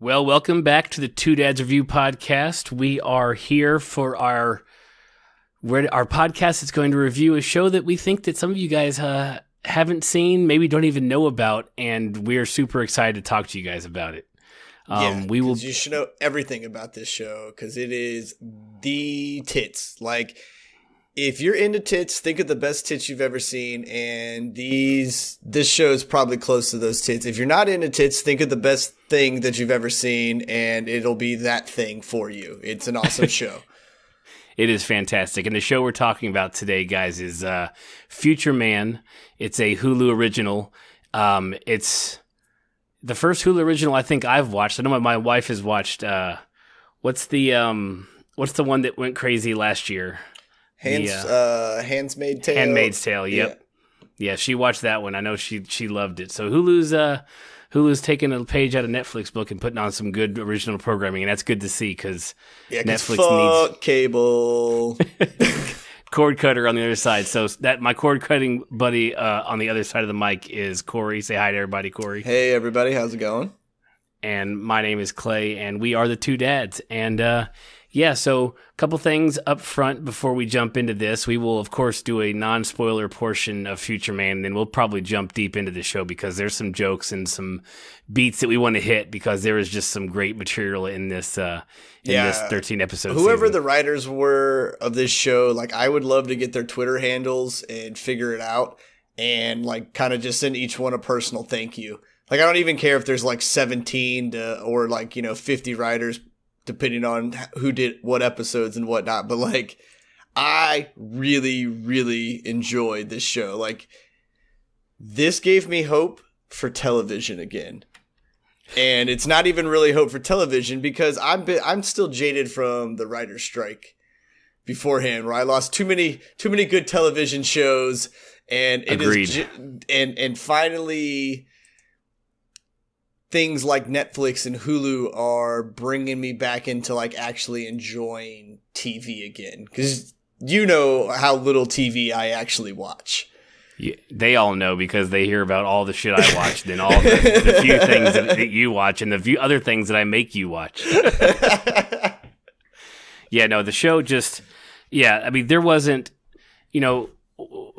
Well, welcome back to the Two Dads Review podcast. We are here for our podcast is going to review a show that we think that some of you guys haven't seen, maybe don't even know about, and we're super excited to talk to you guys about it. You should know everything about this show because it is the tits. Like, if you're into tits, think of the best tits you've ever seen, and this show is probably close to those tits. If you're not into tits, think of the best thing that you've ever seen, and it'll be that thing for you. It's an awesome show. It is fantastic. And the show we're talking about today, guys, is Future Man. It's a Hulu original. It's the first Hulu original I think I've watched. I know my wife has watched. What's the one that went crazy last year? Handmaid's Tale. Handmaid's Tale. Yep. Yeah, she watched that one. I know she loved it. So Hulu's taking a page out of Netflix book and putting on some good original programming, and that's good to see because Netflix needs cable. Cord cutter on the other side. So that my cord cutting buddy on the other side of the mic is Corey. Say hi to everybody, Corey. Hey everybody, how's it going? And my name is Clay, and we are the Two Dads. And so a couple things up front before we jump into this. We will, of course, do a non-spoiler portion of Future Man, and then we'll probably jump deep into the show because there's some jokes and some beats that we want to hit because there is just some great material in this 13-episode Whoever season. the writers were of this show, like, I would love to get their Twitter handles and figure it out and, like, kind of just send each one a personal thank you. Like, I don't even care if there's, like, 17 or, like, 50 writers, depending on who did what episodes and whatnot. But, like, I really, really enjoyed this show. Like, this gave me hope for television again. And it's not even really hope for television because I'm still jaded from the writer's strike beforehand, where I lost too many good television shows. And it Agreed. is and finally things like Netflix and Hulu are bringing me back into, like, actually enjoying TV again. Because you know how little TV I actually watch. Yeah, they all know because they hear about all the shit I watched and all the few things that you watch and the few other things that I make you watch. Yeah, no, the show just, I mean, there wasn't,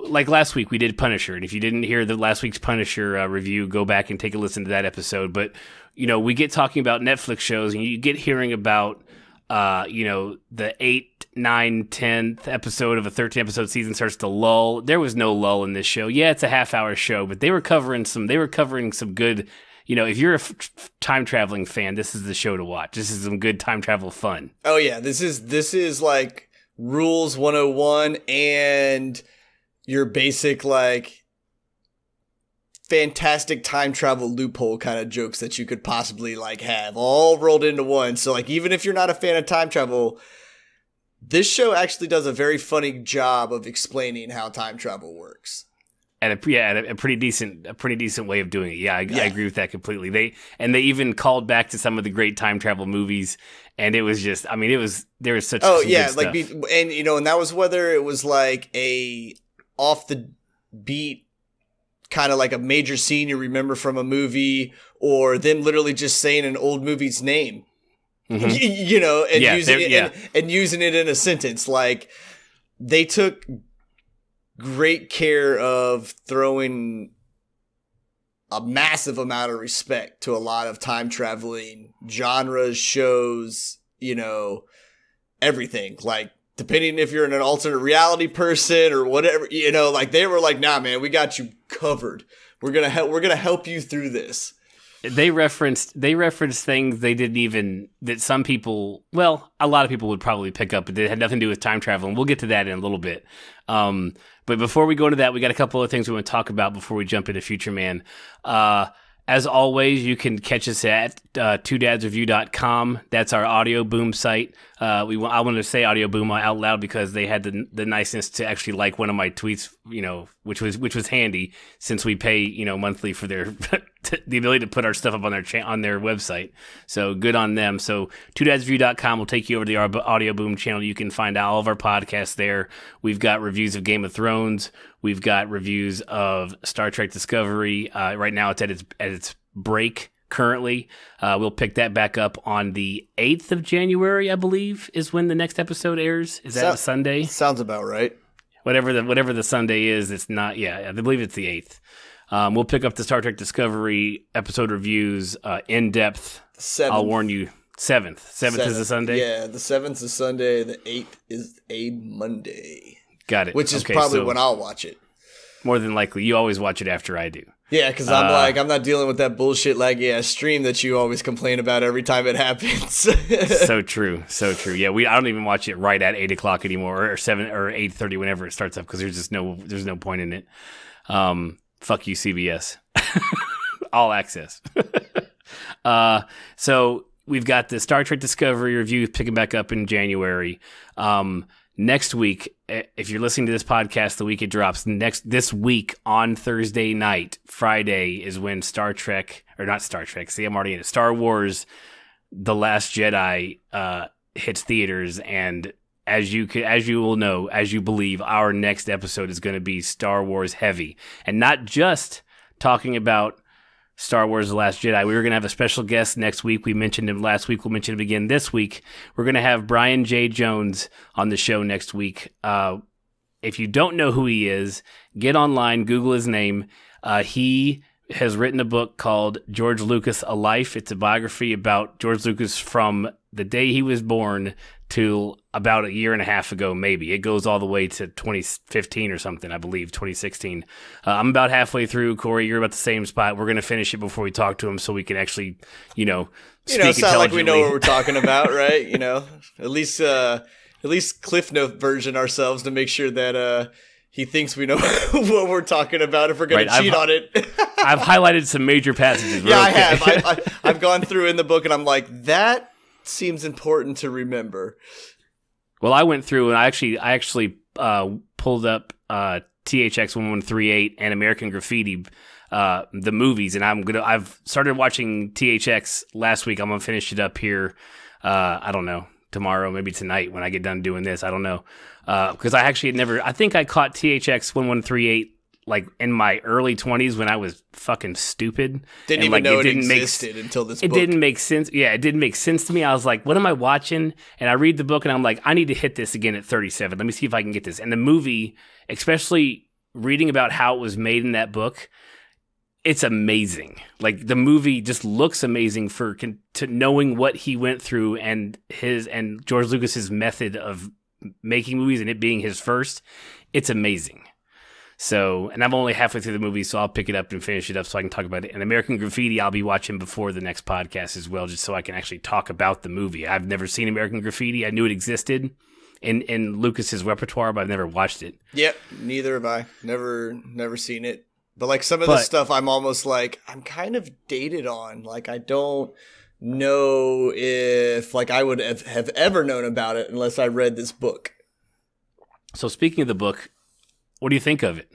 like last week we did Punisher, and if you didn't hear the last week's Punisher review, go back and take a listen to that episode. But we get talking about Netflix shows, and you get hearing about the 8, 9, 10th episode of a 13-episode season starts to lull. There was no lull in this show. Yeah, it's a half-hour show, but they were covering some good. If you're a time traveling fan, this is the show to watch. This is some good time travel fun. Oh yeah, this is like Rules 101 and your basic, like, fantastic time travel loophole kind of jokes that you could possibly, like, have all rolled into one. So, like, even if you're not a fan of time travel, this show actually does a very funny job of explaining how time travel works. At a pretty decent way of doing it. I agree with that completely. They even called back to some of the great time travel movies, and it was just, I mean, there was such good stuff. And that was whether it was like a off the beat kind of like a major scene you remember from a movie, or them literally just saying an old movie's name, and using it in a sentence. Like, they took great care of throwing a massive amount of respect to a lot of time traveling genres, shows, everything. Like, depending if you're an alternate reality person or whatever, like, they were like, nah, man, we got you covered. We're gonna help you through this. They referenced things they didn't even, that some people, well, a lot of people would probably pick up, but they had nothing to do with time travel, and we'll get to that in a little bit. But before we go to that, we got a couple of things we want to talk about before we jump into Future Man. As always, you can catch us at twodadsreview.com. That's our Audio Boom site. I wanted to say Audio Boom out loud because they had the niceness to actually like one of my tweets, which was handy since we pay, monthly for their the ability to put our stuff up on their website. So good on them. So twodadsreview.com will take you over to the Audio Boom channel. You can find all of our podcasts there. We've got reviews of Game of Thrones. We've got reviews of Star Trek Discovery. Right now it's at its break currently. We'll pick that back up on the 8th of January, I believe, is when the next episode airs. Is that a Sunday? Sounds about right. Whatever the Sunday is, it's not. Yeah, I believe it's the 8th. We'll pick up the Star Trek Discovery episode reviews in depth. 7th. I'll warn you. 7th. 7th is a Sunday? Yeah, the 7th is Sunday. The 8th is a Monday. Got it. Which is probably when I'll watch it. More than likely. You always watch it after I do. Yeah, because I'm not dealing with that bullshit laggy ass stream that you always complain about every time it happens. So true. Yeah, I don't even watch it right at 8 o'clock anymore, or 7 or 8:30 whenever it starts up, because there's no point in it. Fuck you, CBS. All access. So we've got the Star Trek Discovery review picking back up in January. Next week, if you're listening to this podcast the week it drops, this week on Thursday night, Friday, is when Star Wars The Last Jedi hits theaters, and as you will know, as you believe, our next episode is going to be Star Wars heavy, and not just talking about Star Wars The Last Jedi. We were going to have a special guest next week. We mentioned him last week. We'll mention him again this week. We're going to have Brian J. Jones on the show next week. If you don't know who he is, get online, Google his name. He has written a book called George Lucas, A Life. It's a biography about George Lucas from the day he was born to about a year and a half ago, maybe. It goes all the way to 2015 or something, I believe, 2016. I'm about halfway through. Corey, you're about the same spot. We're going to finish it before we talk to him so we can actually, speak sound like we know what we're talking about, right? At least Cliff Note version ourselves to make sure that he thinks we know what we're talking about if we're going to cheat on it. I've highlighted some major passages. Yeah, I have. I've gone through in the book and I'm like, that seems important to remember. Well, I went through and I actually pulled up THX 1138 and American Graffiti, the movies, and I've started watching THX last week. I'm gonna finish it up here. I don't know, tomorrow, maybe tonight when I get done doing this. I don't know, because I think I caught THX 1138 like in my early 20s when I was fucking stupid. Didn't even know it existed until this book. It didn't make sense. Yeah, it didn't make sense to me. I was like, what am I watching? And I read the book and I'm like, I need to hit this again at 37. Let me see if I can get this. And the movie, especially reading about how it was made in that book, it's amazing. Like, the movie just looks amazing to knowing what he went through and George Lucas's method of making movies and it being his first. It's amazing. So, and I'm only halfway through the movie, so I'll pick it up and finish it up so I can talk about it. And American Graffiti, I'll be watching before the next podcast as well, just so I can actually talk about the movie. I've never seen American Graffiti. I knew it existed in Lucas's repertoire, but I've never watched it. Yep, neither have I. Never seen it. But like some of the stuff, I'm almost like, I'm kind of dated on. Like, I don't know if like I would have ever known about it unless I read this book. So speaking of the book, what do you think of it?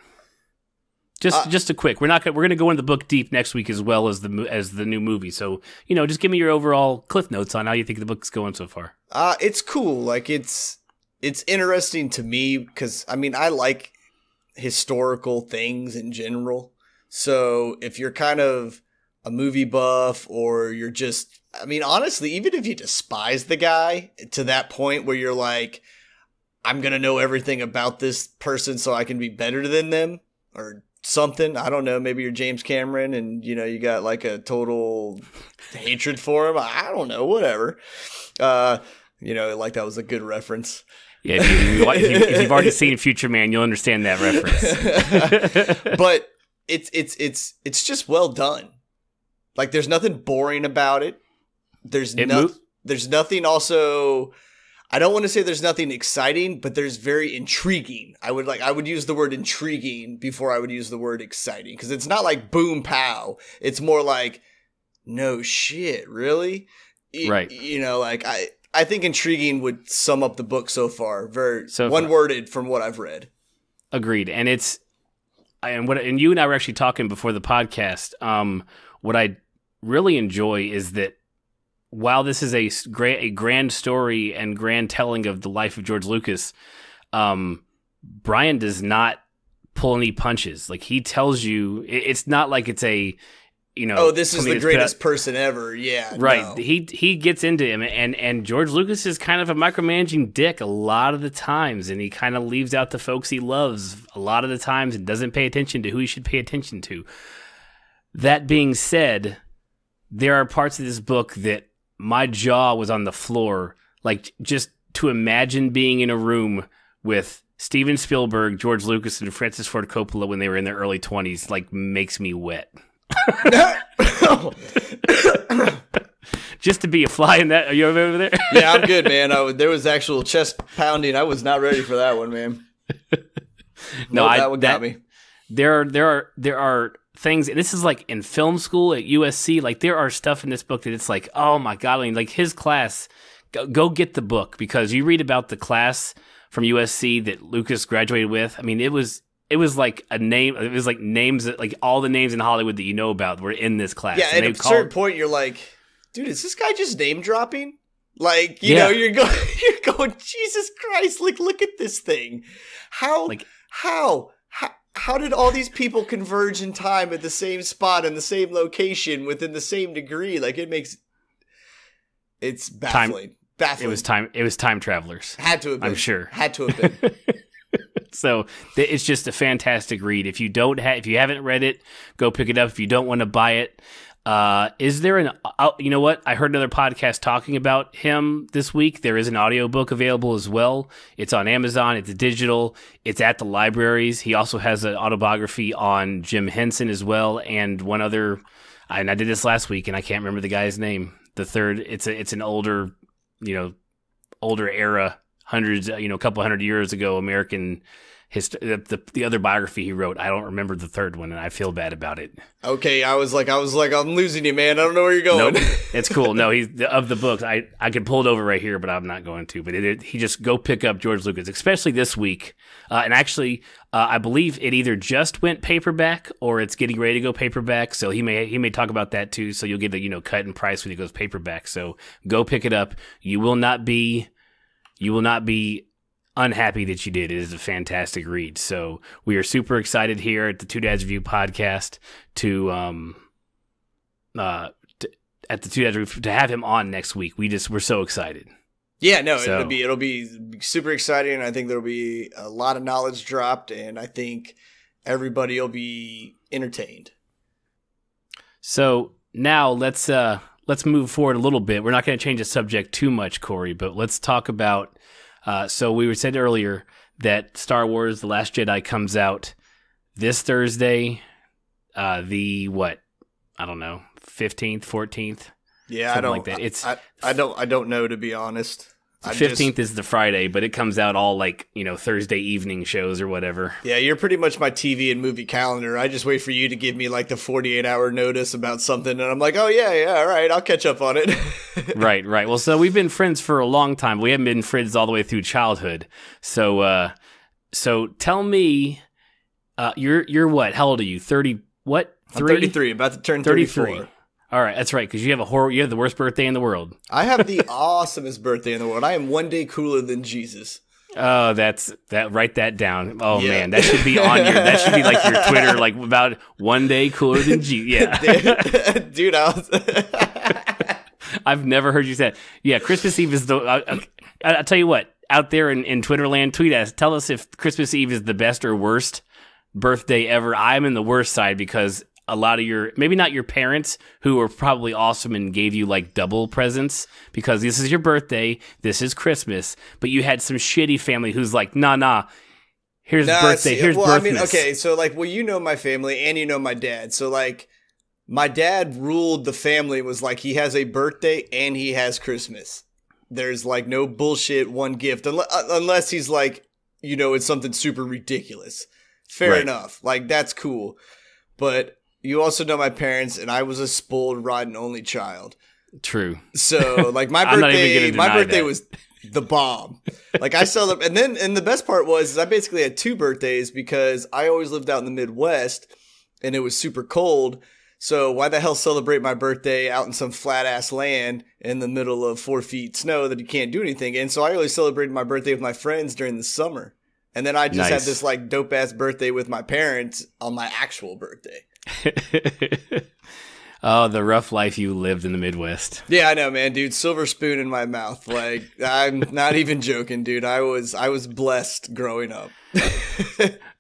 Just a quick. We're going to go into the book deep next week as well as the new movie. So, just give me your overall cliff notes on how you think the book's going so far. It's cool. Like, it's interesting to me because I like historical things in general. So if you're kind of a movie buff or you're just, honestly, even if you despise the guy to that point where you're like, I'm going to know everything about this person so I can be better than them or something. I don't know. Maybe you're James Cameron and, you got like a total hatred for him. I don't know. Whatever. Like that was a good reference. Yeah. If you've already seen Future Man, you'll understand that reference. But it's just well done. Like, there's nothing boring about it. There's nothing also... I don't want to say there's nothing exciting, but there's very intriguing. I would use the word intriguing before I would use the word exciting, because it's not like boom pow. It's more like, no shit, really? Right. I think intriguing would sum up the book so far. One-worded from what I've read. Agreed. And and you and I were actually talking before the podcast. What I really enjoy is that while this is a grand story and grand telling of the life of George Lucas, Brian does not pull any punches. Like, he tells you, it's not like it's a, Oh, this is something the that's put greatest person ever. Yeah. Right. No. He gets into him, and George Lucas is kind of a micromanaging dick a lot of the times, and he kind of leaves out the folks he loves a lot of the times and doesn't pay attention to who he should pay attention to. That being said, there are parts of this book that my jaw was on the floor, like just to imagine being in a room with Steven Spielberg, George Lucas, and Francis Ford Coppola when they were in their early 20s, like, makes me wet. Just to be a fly in that. Are you over there? Yeah, I'm good, man. There was actual chest pounding. I was not ready for that one, man. That one got me. There are things, and this is like in film school at USC, like there are stuff in this book that it's like, oh my God, I mean, like his class, go get the book, because you read about the class from USC that Lucas graduated with. I mean, it was like a name. It was like names that, like all the names in Hollywood that you know about were in this class. Yeah, at a certain point, you're like, dude, is this guy just name dropping? Like, you know, you're going, Jesus Christ! Like, look at this thing. How did all these people converge in time at the same spot in the same location within the same degree? Like, it's baffling. Baffling. It was time travelers. Had to have been. I'm sure. Had to have been. So it's just a fantastic read. If you haven't read it, go pick it up. If you don't want to buy it, is there you know what? I heard another podcast talking about him this week. There is an audiobook available as well. It's on Amazon. It's digital. It's at the libraries. He also has an autobiography on Jim Henson as well, and one other. And I did this last week, and I can't remember the guy's name. The third. It's an older era. Hundreds, a couple hundred years ago, American history. The other biography he wrote, I don't remember the third one, and I feel bad about it. Okay, I was like, I'm losing you, man. I don't know where you're going. Nope, it's cool. No, he's of the books. I could pull it over right here, but I'm not going to. But he just go pick up George Lucas, especially this week. And actually, I believe it either just went paperback or it's getting ready to go paperback. So he may talk about that too. So you'll get the cut in price when it goes paperback. So go pick it up. You will not be unhappy that you did. It is a fantastic read. So we are super excited here at the Two Dads Review podcast to have him on next week. We're so excited. Yeah, no, it'll be super exciting. I think there'll be a lot of knowledge dropped, and I think everybody will be entertained. So now let's move forward a little bit. We're not going to change the subject too much, Corey, but let's talk about. So we said earlier that Star Wars: The Last Jedi comes out this Thursday, I don't know, 15th, 14th. Yeah, I don't like that. I don't know, to be honest. 15th is the Friday, but it comes out all Thursday evening shows or whatever. Yeah, you're pretty much my TV and movie calendar. I just wait for you to give me like the 48-hour notice about something, and I'm like, oh yeah, all right, I'll catch up on it. Right. Well, so we've been friends for a long time. We haven't been friends all the way through childhood. So tell me, you're what? How old are you? 30? What? I'm 33, about to turn 34. All right, that's right, because you have the worst birthday in the world. I have the awesomest birthday in the world. I am one day cooler than Jesus. Oh, write that down. Oh yeah. Man, that should be on that should be like your Twitter, like about one day cooler than Jesus. Yeah. Dude, I've never heard you say that. Yeah, Christmas Eve is I'll tell you what, out there in Twitter land, tweet us. Tell us if Christmas Eve is the best or worst birthday ever. I'm in the worst side because a lot of maybe not your parents, who were probably awesome and gave you like double presents because this is your birthday, this is Christmas, but you had some shitty family who's like, nah, here's birthday, here's birthday. I mean, okay, so like, you know my family and you know my dad. So like, my dad ruled the family, was like, he has a birthday and he has Christmas. There's like no bullshit one gift, unless he's like, it's something super ridiculous. Fair enough. Like, that's cool. But you also know my parents, and I was a spoiled, rotten only child. True. So, like, my birthday was the bomb. Like, I celebrate, and the best part was I basically had two birthdays because I always lived out in the Midwest, and it was super cold. So why the hell celebrate my birthday out in some flat ass land in the middle of 4 feet snow that you can't do anything in? So I always celebrated my birthday with my friends during the summer, and then I just had this like dope ass birthday with my parents on my actual birthday. Oh, the rough life you lived in the Midwest. Yeah, I know, man, dude. Silver spoon in my mouth. Like, I'm not even joking, dude. I was blessed growing up.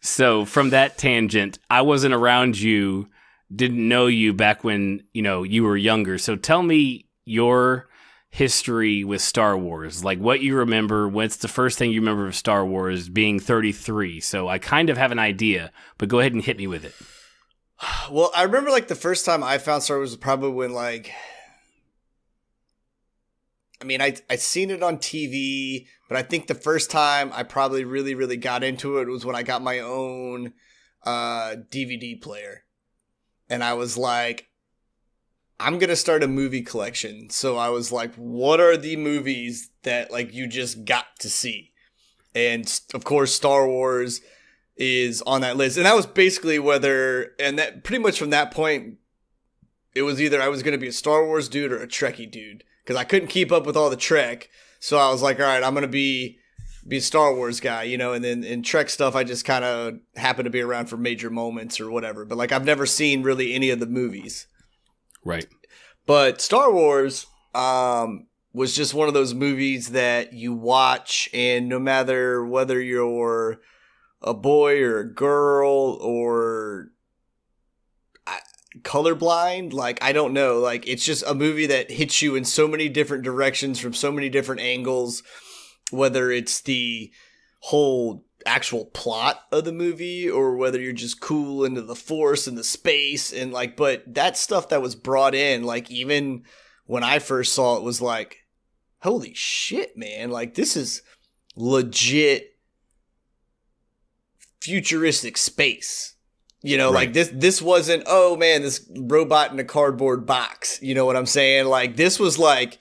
So from that tangent, I wasn't around you, didn't know you back when, you were younger. So tell me your history with Star Wars, like what you remember. What's the first thing you remember of Star Wars, being 33? So I kind of have an idea, but go ahead and hit me with it. Well, I remember like the first time I found Star Wars was probably when I'd seen it on TV, but I think the first time I probably really, really got into it was when I got my own DVD player. And I was like, I'm going to start a movie collection. So I was like, what are the movies that like you just got to see? And of course, Star Wars is on that list. And that was basically that pretty much from that point, it was either I was going to be a Star Wars dude or a Trekkie dude, because I couldn't keep up with all the Trek. So I was like, all right, I'm going to be a Star Wars guy, and then in Trek stuff, I just kind of happen to be around for major moments or whatever. But like, I've never seen really any of the movies. Right. But Star Wars was just one of those movies that you watch, and no matter whether you're a boy or a girl or colorblind, like, I don't know, like, it's just a movie that hits you in so many different directions from so many different angles, whether it's the whole actual plot of the movie or whether you're just cool into the Force and the space and like, but that stuff that was brought in, like, even when I first saw it was like, holy shit, man, like, this is legit futuristic space, right. Like this wasn't, oh man, this robot in a cardboard box, you know what I'm saying? Like, this was like,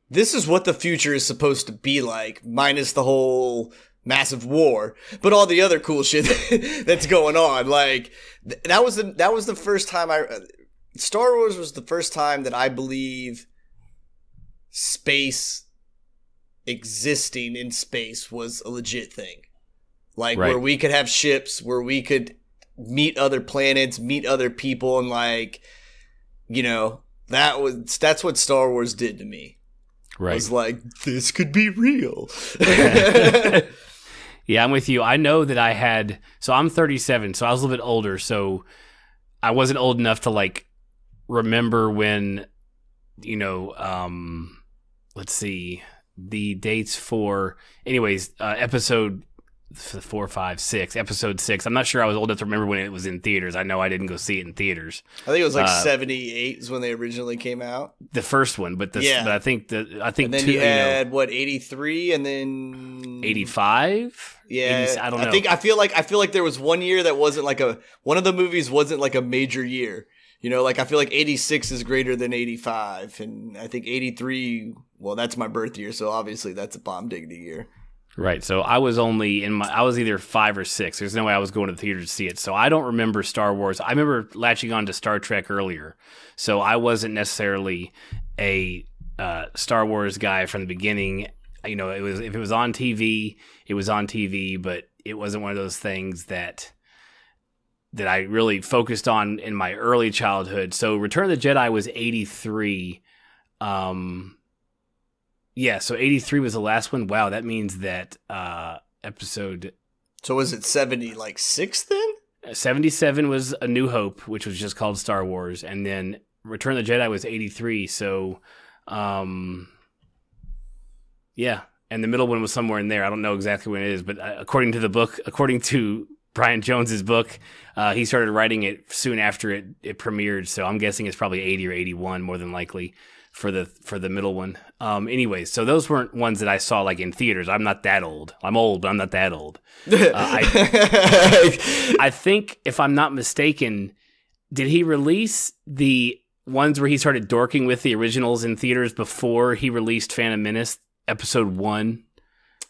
this is what the future is supposed to be like, minus the whole massive war, but all the other cool shit that's going on. Like, that was the first time Star Wars was the first time that I believe space existing in space was a legit thing. Like, right. Where we could have ships, where we could meet other planets, meet other people, and like, that's what Star Wars did to me. Right. I was like, this could be real. Yeah, I'm with you. I know that so I'm 37, so I was a little bit older, so I wasn't old enough to like remember when, let's see, the dates for, episode 4, 5, 6, episode 6. I'm not sure I was old enough to remember when it was in theaters. I know I didn't go see it in theaters. I think it was like 78 is when they originally came out. The first one, but I think and then you had 83 and then 85. Yeah, I don't know. I feel like there was one year that wasn't like one of the movies wasn't like a major year. Like, I feel like 86 is greater than 85, and I think 83. Well, that's my birth year, so obviously that's a bomb diggity year. Right, so I was only I was either 5 or 6. There's no way I was going to the theater to see it. So I don't remember Star Wars. I remember latching on to Star Trek earlier. So I wasn't necessarily a Star Wars guy from the beginning. It was, if it was on TV, it was on TV, but it wasn't one of those things that I really focused on in my early childhood. So Return of the Jedi was 83. Yeah, so 83 was the last one. Wow, that means that episode... So was it 76 then? 77 was A New Hope, which was just called Star Wars, and then Return of the Jedi was 83, so... yeah, and the middle one was somewhere in there. I don't know exactly when it is, but according to Brian Jones's book, he started writing it soon after it premiered, so I'm guessing it's probably 80 or 81 more than likely for the middle one. Anyways, so those weren't ones that I saw like in theaters. I'm not that old. I'm old, but I'm not that old. I think, if I'm not mistaken, did he release the ones where he started dorking with the originals in theaters before he released Phantom Menace Episode 1?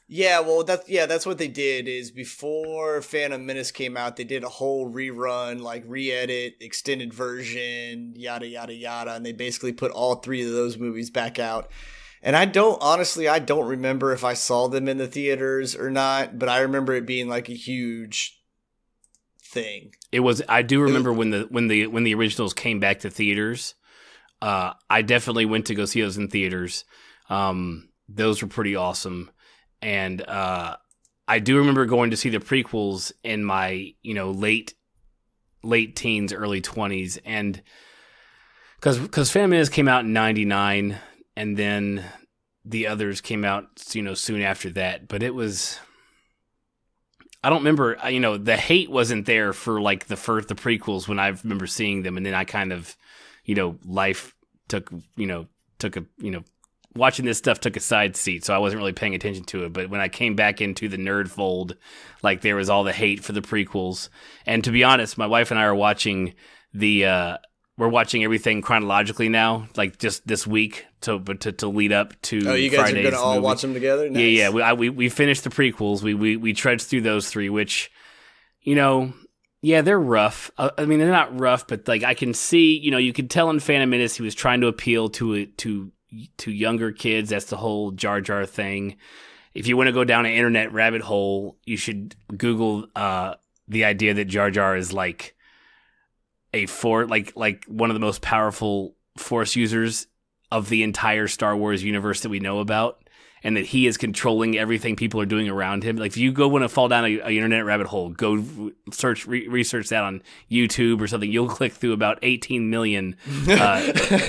Yeah, well, that's what they did. Is before Phantom Menace came out, they did a whole rerun, like re-edit, extended version, yada yada yada, and they basically put all 3 of those movies back out. And I don't remember if I saw them in the theaters or not, but I remember it being like a huge thing. It was. I do remember when the originals came back to theaters. I definitely went to go see those in theaters. Those were pretty awesome, and I do remember going to see the prequels in my late teens, early 20s, and because Phantom Menace came out in '99, and then the others came out soon after that. But it was. I don't remember, the hate wasn't there for like the prequels when I remember seeing them, and then I kind of, life took a, watching this stuff took a side seat, so I wasn't really paying attention to it. But when I came back into the nerd fold, like there was all the hate for the prequels, and to be honest, my wife and I are watching we're watching everything chronologically now, like just this week to lead up to. Oh, you guys Friday's are going to all movie. Watch them together? Nice. Yeah. We finished the prequels. We trudged through those three, which, they're rough. I mean, they're not rough, but like I can see, you could tell in Phantom Menace he was trying to appeal to younger kids. That's the whole Jar Jar thing. If you want to go down an internet rabbit hole, you should Google the idea that Jar Jar is like like one of the most powerful Force users of the entire Star Wars universe that we know about, and that he is controlling everything people are doing around him. Like if you want to fall down a internet rabbit hole, go research that on YouTube or something. You'll click through about 18 million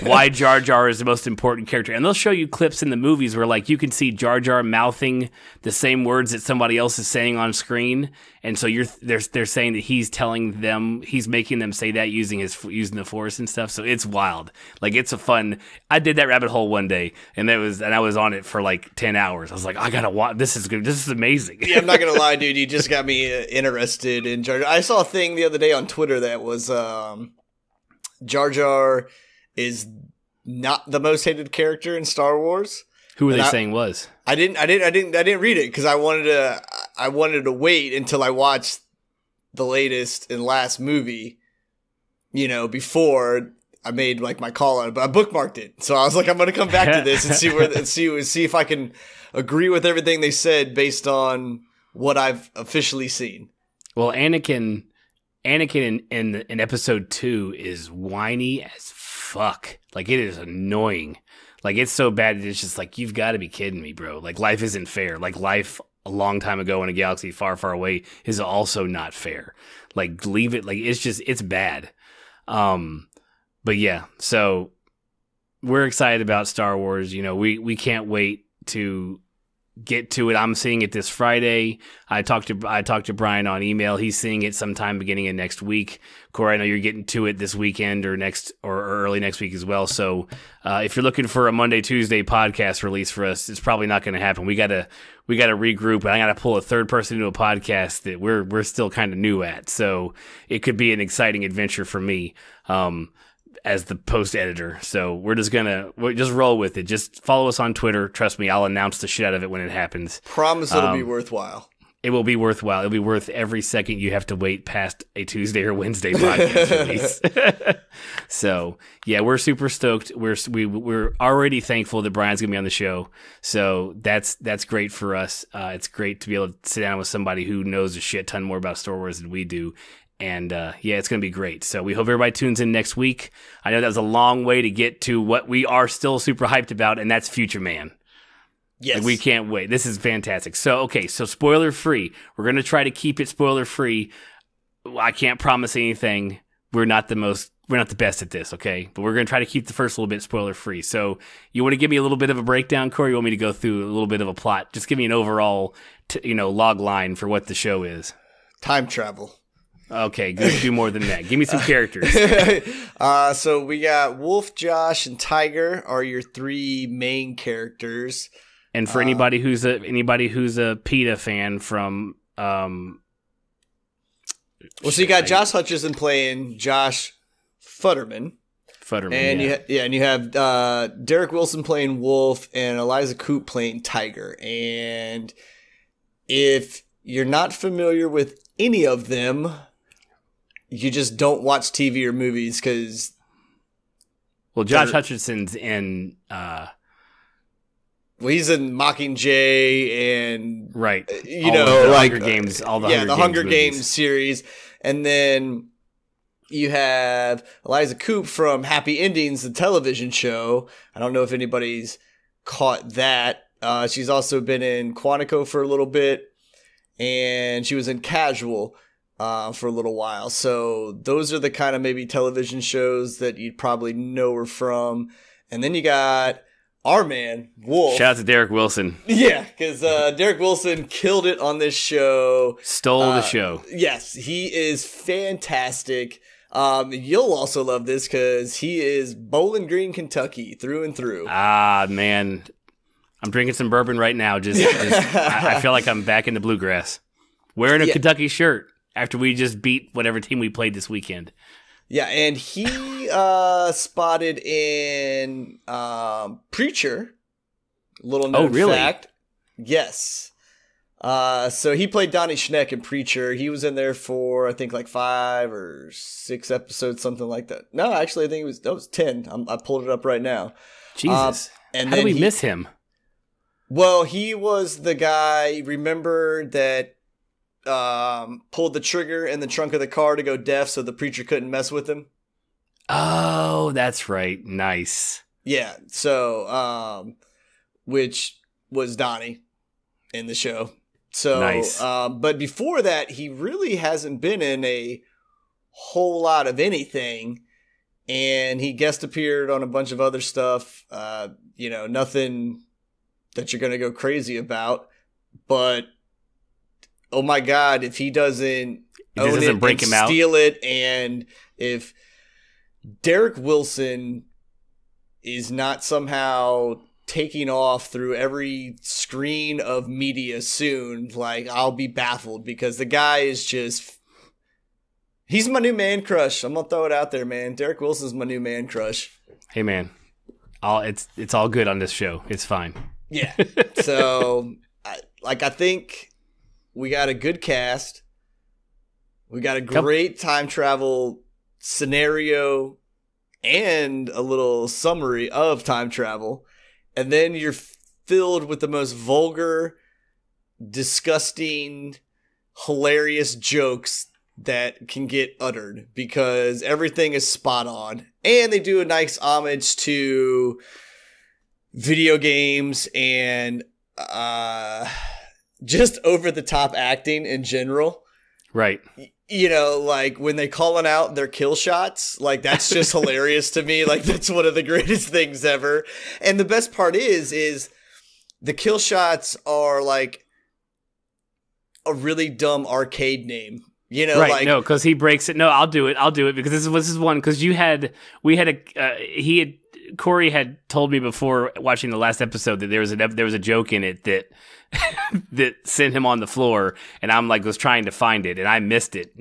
why Jar Jar is the most important character, and they'll show you clips in the movies where like you can see Jar Jar mouthing the same words that somebody else is saying on screen, and so they're saying that he's making them say that using the Force and stuff. So it's wild. Like it's a fun. I did that rabbit hole one day, and I was on it for like 10 hours. I was like, I gotta watch. This is good. This is amazing. Yeah, I'm not gonna lie, dude. You just got me interested in Jar Jar. I saw a thing the other day on Twitter that was Jar Jar is not the most hated character in Star Wars. Who were they saying was? I didn't read it because I wanted to wait until I watched the latest and last movie, before I made like my call on it, but I bookmarked it. So I was like, I'm going to come back to this and see if I can agree with everything they said based on what I've officially seen. Well, Anakin in episode 2 is whiny as fuck. Like it is annoying. Like it's so bad that it's just like, you've got to be kidding me, bro. Like life isn't fair. Like life a long time ago in a galaxy far, far away is also not fair. Like leave it. Like it's bad. But yeah, so we're excited about Star Wars. We can't wait to get to it. I'm seeing it this Friday. I talked to Brian on email. He's seeing it sometime beginning of next week. Corey, I know you're getting to it this weekend or early next week as well. So if you're looking for a Monday, Tuesday podcast release for us, it's probably not going to happen. We gotta regroup, and I gotta pull a third person into a podcast that we're still kind of new at. So it could be an exciting adventure for me. As the post editor. So we'll just roll with it. Just follow us on Twitter. Trust me, I'll announce the shit out of it when it happens. Promise it'll be worthwhile. It will be worthwhile. It'll be worth every second you have to wait past a Tuesday or Wednesday podcast release. So yeah, we're super stoked. We're already thankful that Brian's gonna be on the show. So that's great for us. It's great to be able to sit down with somebody who knows a shit ton more about Star Wars than we do. And it's going to be great. So we hope everybody tunes in next week. I know that was a long way to get to what we are still super hyped about, and that's Future Man. Yes. Like, we can't wait. This is fantastic. So spoiler free. We're going to try to keep it spoiler free. I can't promise anything. We're not the best at this, okay? But we're going to try to keep the first little bit spoiler free. So you want to give me a little bit of a breakdown, Corey? You want me to go through a little bit of a plot? Just give me an overall, log line for what the show is. Time travel. Okay, good. Do more than that. Give me some characters. So we got Wolf, Josh, and Tiger are your three main characters. And for anybody who's a PETA fan from, so you got Josh Hutcherson playing Josh Futterman. And you have Derek Wilson playing Wolf and Eliza Coupe playing Tiger. And if you're not familiar with any of them, you just don't watch TV or movies because. Well, Josh Hutcherson's in. He's in Mockingjay and right, the Hunger Games, all the the Hunger Games series, And then you have Eliza Coupe from Happy Endings, the television show. I don't know if anybody's caught that. She's also been in Quantico for a little bit, and she was in Casual for a little while. So those are the kind of maybe television shows that you'd probably know her from. And then you got our man, Wolf. Shout out to Derek Wilson. Yeah, because Derek Wilson killed it on this show. Stole the show. Yes, he is fantastic. You'll also love this because he is Bowling Green, Kentucky, through and through. Ah, man. I'm drinking some bourbon right now. I feel like I'm back in the bluegrass. Wearing a Kentucky shirt after we just beat whatever team we played this weekend. Yeah, and he spotted in Preacher. Little known fact. Yes. So he played Donnie Schneck in Preacher. He was in there for, I think, like 5 or 6 episodes, something like that. No, actually, I think it was 10. I pulled it up right now. Jesus. And how do we miss him? Well, he was the guy, remember, that pulled the trigger in the trunk of the car to go deaf so the preacher couldn't mess with him. Oh, that's right. Nice. Yeah, so, which was Donnie in the show. So, nice. But before that, he really hasn't been in a whole lot of anything. And he guest appeared on a bunch of other stuff. Nothing that you're going to go crazy about. But, oh my God, if he doesn't own it break and him out. Steal it, and if Derek Wilson is not somehow taking off through every screen of media soon, like, I'll be baffled, because the guy is just... He's my new man crush. I'm going to throw it out there, man. Derek Wilson's my new man crush. Hey, man. It's all good on this show. It's fine. Yeah. So, I think we got a good cast. We got a great time travel scenario and a little summary of time travel. And then you're filled with the most vulgar, disgusting, hilarious jokes that can get uttered, because everything is spot on. And they do a nice homage to video games and just over the top acting in general. Right. Like when they calling out their kill shots, like that's just hilarious to me. Like that's one of the greatest things ever. And the best part is the kill shots are like a really dumb arcade name. Right? Like, no, because he breaks it. No, I'll do it because this is one, because Corey had told me before watching the last episode that there was a joke in it that that sent him on the floor, and I'm like was trying to find it, and I missed it.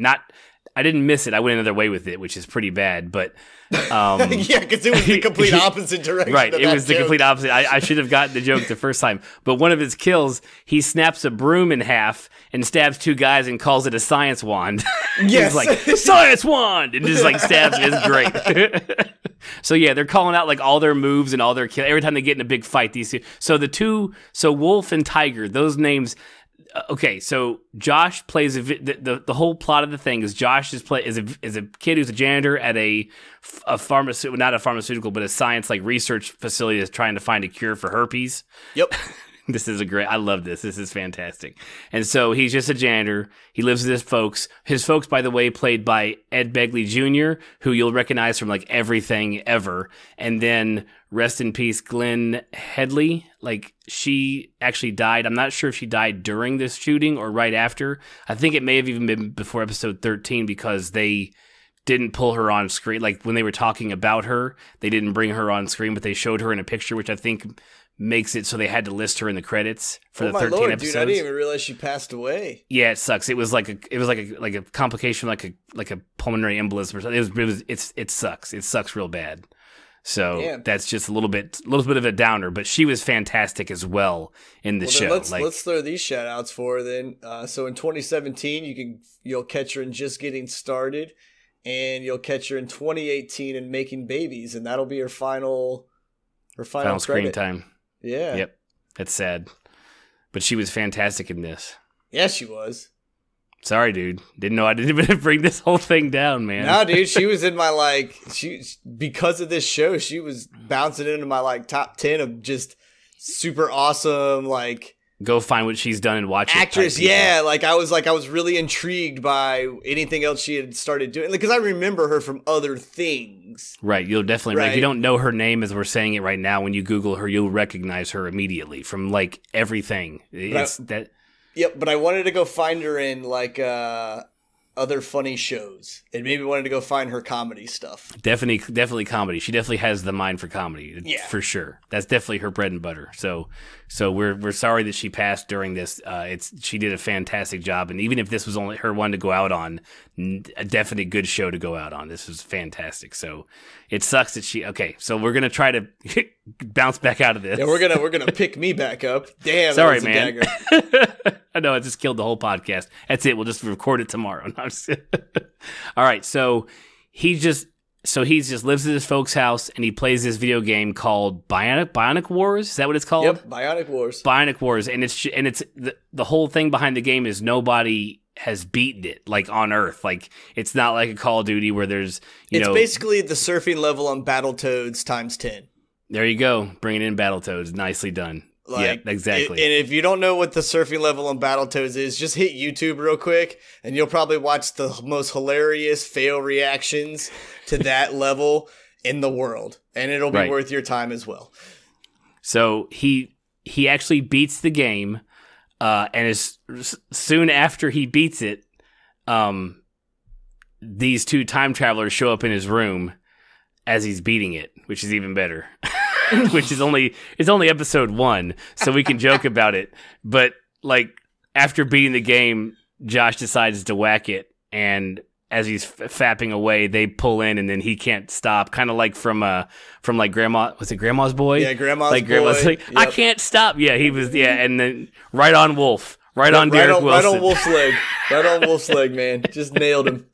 I didn't miss it. I went another way with it, which is pretty bad. But yeah, because it was the complete opposite direction. Right, it was the complete opposite. I should have gotten the joke the first time. But one of his kills, he snaps a broom in half and stabs 2 guys and calls it a science wand. Yes, he's like science wand, and just like stabs. It's great. So yeah, they're calling out like all their moves and all their kills every time they get in a big fight. These two, so Wolf and Tiger, those names. Okay, so Josh plays the whole plot of the thing is Josh is a kid who's a janitor at a pharmaceutical, not a pharmaceutical, but a science like research facility that's trying to find a cure for herpes. Yep. This is I love this. This is fantastic. And so he's just a janitor. He lives with his folks. His folks, by the way, played by Ed Begley Jr., who you'll recognize from like everything ever. And then rest in peace, Glenn Headley. Like she actually died. I'm not sure if she died during this shooting or right after. I think it may have even been before episode 13 because they didn't pull her on screen. Like when they were talking about her, they didn't bring her on screen, but they showed her in a picture, which I think makes it so they had to list her in the credits for the 13 episodes. Dude, I didn't even realize she passed away. Yeah, it sucks. It was like a complication, like a pulmonary embolism or something. It sucks. It sucks real bad. So that's just a little bit of a downer, but she was fantastic as well in the show. Let's throw these shout outs for her then. So in 2017, you'll catch her in Just Getting Started, and you'll catch her in 2018 in Making Babies, and that'll be her final screen time. Yeah. Yep. That's sad. But she was fantastic in this. Yeah, she was. Sorry, dude. Didn't know I didn't even bring this whole thing down, man. No, dude, she was in my because of this show, she was bouncing into my top 10 of just super awesome go find what she's done and watch actress. Yeah, I was really intrigued by anything else she had started doing because I remember her from other things. Right, you'll definitely if you don't know her name as we're saying it right now, when you Google her, you'll recognize her immediately from everything. Yep, but I wanted to go find her in other funny shows, and maybe wanted to go find her comedy stuff. Definitely comedy. She definitely has the mind for comedy, for sure. That's definitely her bread and butter. So we're sorry that she passed during this. She did a fantastic job, and even if this was only her one to go out on, a definitely good show to go out on. This was fantastic. So it sucks that she. Okay, so we're gonna try to bounce back out of this. Yeah, we're gonna pick me back up. Damn, sorry, man. I know I just killed the whole podcast. That's it. We'll just record it tomorrow. No, all right, so he just lives at his folks' house and he plays this video game called Bionic Wars. Is that what it's called? Yep, Bionic Wars. Bionic Wars, and it's the whole thing behind the game is nobody has beaten it on Earth. It's not like a Call of Duty where there's it's basically the surfing level on Battletoads times 10. There you go, bringing in Battletoads, nicely done. Yeah, exactly. And if you don't know what the surfing level on Battletoads is, just hit YouTube real quick, and you'll probably watch the most hilarious fail reactions to that level in the world, and it'll be worth your time as well. So he actually beats the game, and as soon after he beats it, these two time travelers show up in his room as he's beating it, which is even better. Which is only episode 1, so we can joke about it. But after beating the game, Josh decides to whack it, and as he's fapping away, they pull in, and then he can't stop. Kind of from Grandma. Was it Grandma's Boy? Yeah, Grandma's Boy. Yep. I can't stop. Yeah, he was. Yeah, and then right on Wolf, on Derek Wilson, right on Wolf's leg, right on Wolf's leg, man, just nailed him.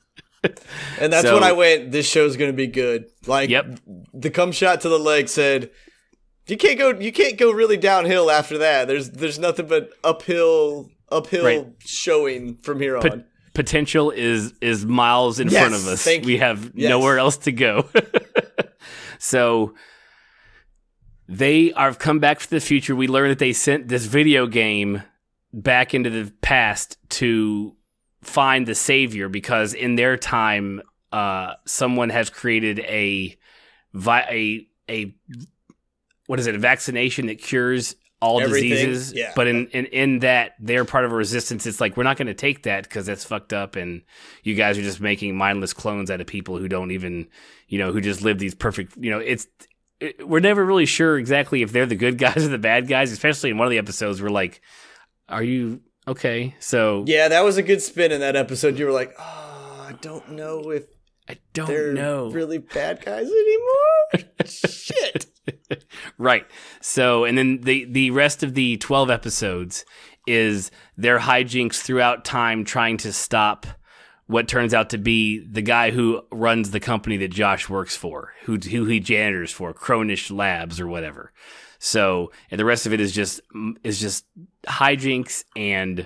And that's when I went, this show's going to be good. The cum shot to the leg said, you can't go really downhill after that. There's nothing but uphill showing from here on. Potential is miles in front of us. We have nowhere else to go. So they have come back from the future. We learn that they sent this video game back into the past to find the savior because in their time, someone has created a vaccination that cures all diseases. Yeah. But in that they're part of a resistance. It's we're not going to take that because that's fucked up, and you guys are just making mindless clones out of people who don't even, who just live these perfect. We're never really sure exactly if they're the good guys or the bad guys. Especially in one of the episodes, we're like, "Are you okay?" So yeah, that was a good spin in that episode. You were like, "Oh, I don't know if they're really bad guys anymore." Shit. Right. So, and then the rest of the 12 episodes is their hijinks throughout time trying to stop what turns out to be the guy who runs the company that Josh works for, who he janitors for, Cronish Labs or whatever. So, and the rest of it is just hijinks and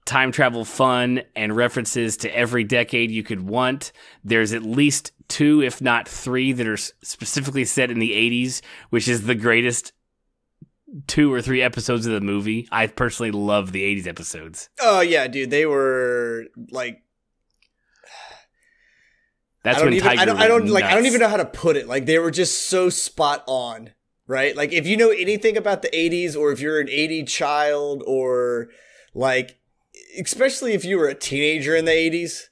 time travel fun and references to every decade you could want. There's at least 2, if not 3, that are specifically set in the 80s, which is the greatest 2 or 3 episodes of the movie. I personally love the 80s episodes. Oh yeah, dude, they were that's when Tiger I don't even know how to put it. They were just so spot on, right? If you know anything about the 80s, or if you're an 80s child, or especially if you were a teenager in the 80s,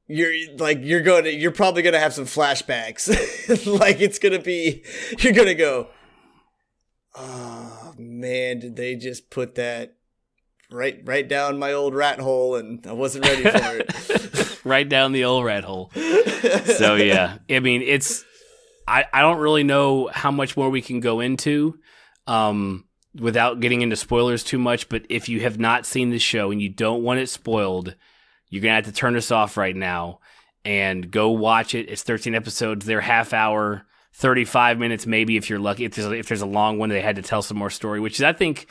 you're probably gonna have some flashbacks. You're gonna go, oh man, did they just put that right down my old rat hole, and I wasn't ready for it. Right down the old rat hole. So yeah, I mean, I don't really know how much more we can go into without getting into spoilers too much, but if you have not seen the show and you don't want it spoiled, you're going to have to turn us off right now and go watch it. It's 13 episodes. They're half hour, 35 minutes maybe if you're lucky. If there's a long one, they had to tell some more story, which is, I think,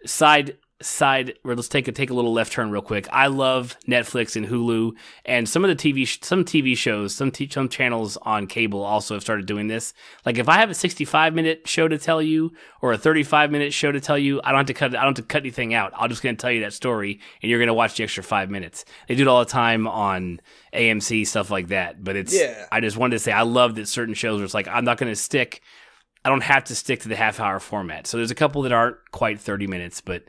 side let's take a little left turn real quick. I love Netflix and Hulu, and some of the TV shows, some channels on cable also have started doing this. Like if I have a 65-minute show to tell you or a 35-minute show to tell you, I don't have to cut anything out. I'm just going to tell you that story, and you're going to watch the extra 5 minutes. They do it all the time on AMC, stuff like that. But I just wanted to say I love that certain shows where it's like I don't have to stick to the half-hour format. So there's a couple that aren't quite 30 minutes, but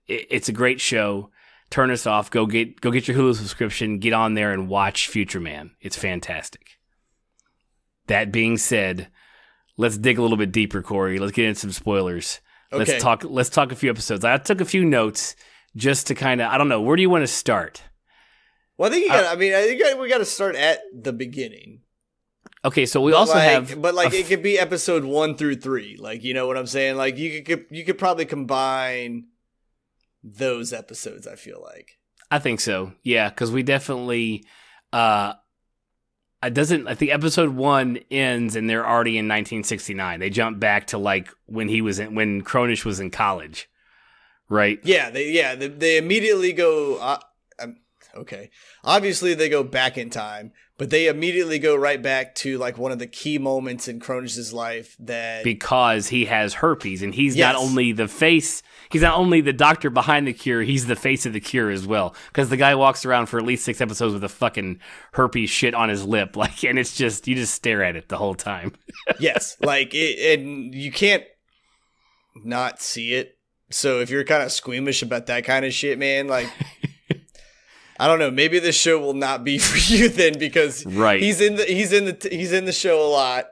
it's a great show. Turn us off. Go get your Hulu subscription. Get on there and watch Future Man. It's fantastic. That being said, let's dig a little bit deeper, Corey. Let's get into some spoilers. Okay. Let's talk a few episodes. I took a few notes just to kind of, I don't know, where do you want to start? Well, I think I think we got to start at the beginning. Okay, so we also have, but like it could be episode 1 through 3. Like, you know what I'm saying? Like you could probably combine those episodes, I feel like. I think so. Yeah, because we definitely I think episode 1 ends and they're already in 1969. They jump back to like when Cronish was in college. Right? Yeah, they immediately go okay. Obviously they go back in time, but they immediately go right back to like one of the key moments in Cronish's life because he has herpes and he's not only the doctor behind the cure, he's the face of the cure as well. Because the guy walks around for at least 6 episodes with a fucking herpes shit on his lip, like, and it's just you just stare at it the whole time. Yes, like and you can't not see it. So if you're kind of squeamish about that kind of shit, man, like. I don't know. Maybe this show will not be for you then, because he's in the show a lot,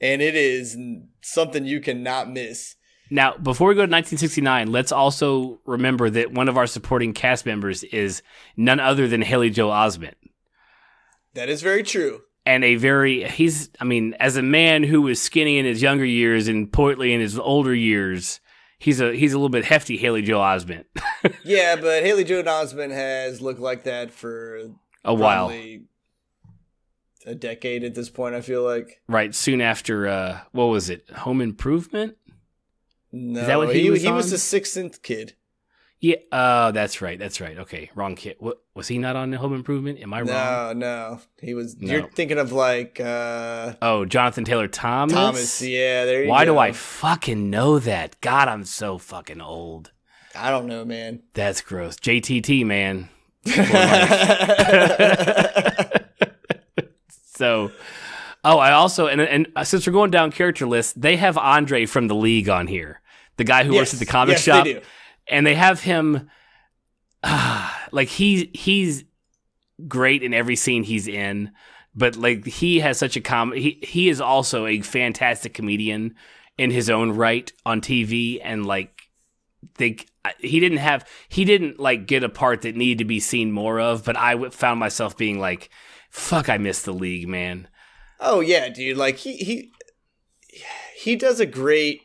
and it is something you cannot miss. Now, before we go to 1969, let's also remember that one of our supporting cast members is none other than Haley Joel Osment. That is very true. And as a man who was skinny in his younger years and portly in his older years, he's a little bit hefty, Haley Joel Osment. Yeah, but Haley Joel Osment has looked like that for a while, a decade at this point. I feel like right soon after what was it? Home Improvement? No, is that what he was the Sixth Sense kid. Yeah, that's right. Okay, wrong kid. What was he not on Home Improvement? Am I wrong? No, he was. No. You're thinking of like. Jonathan Taylor Thomas. Yeah, there you go. Why do I fucking know that? God, I'm so fucking old. I don't know, man. That's gross. JTT, man. So, I also and since we're going down character lists, they have Andre from The League on here, the guy who works at the comic shop. They do. And they have him, like he's great in every scene he's in, but like he has such a he is also a fantastic comedian in his own right on TV, and like he didn't like get a part that needed to be seen more of, but I found myself being like, fuck, I miss The League, man. Oh yeah, dude, like he does a great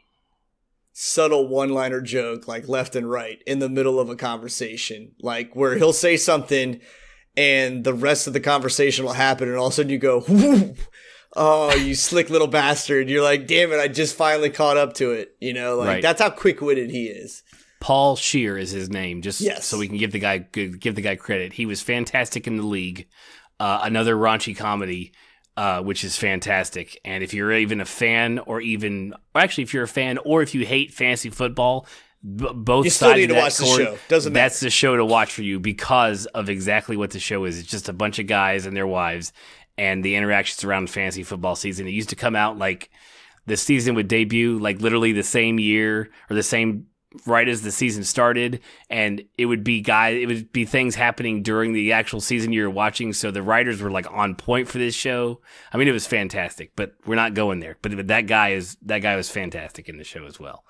subtle one-liner joke, like left and right in the middle of a conversation, like where he'll say something and the rest of the conversation will happen, and all of a sudden you go, whoo, oh, you slick little bastard. You're like, damn it, I just finally caught up to it. You know, like that's how quick-witted he is. Paul Scheer is his name, so we can give the guy credit. He was fantastic in The League, another raunchy comedy. Which is fantastic. And if you're even a fan, or if you're a fan, or if you hate fantasy football, both you sides still need to watch the show. Doesn't matter. That's the show to watch for you because of exactly what the show is. It's just a bunch of guys and their wives, and the interactions around fantasy football season. It used to come out like the season would debut, like literally the same year or the same right as the season started, and it would be things happening during the actual season you're watching, so the writers were like on point for this show. I mean, it was fantastic, but we're not going there. But that guy was fantastic in the show as well.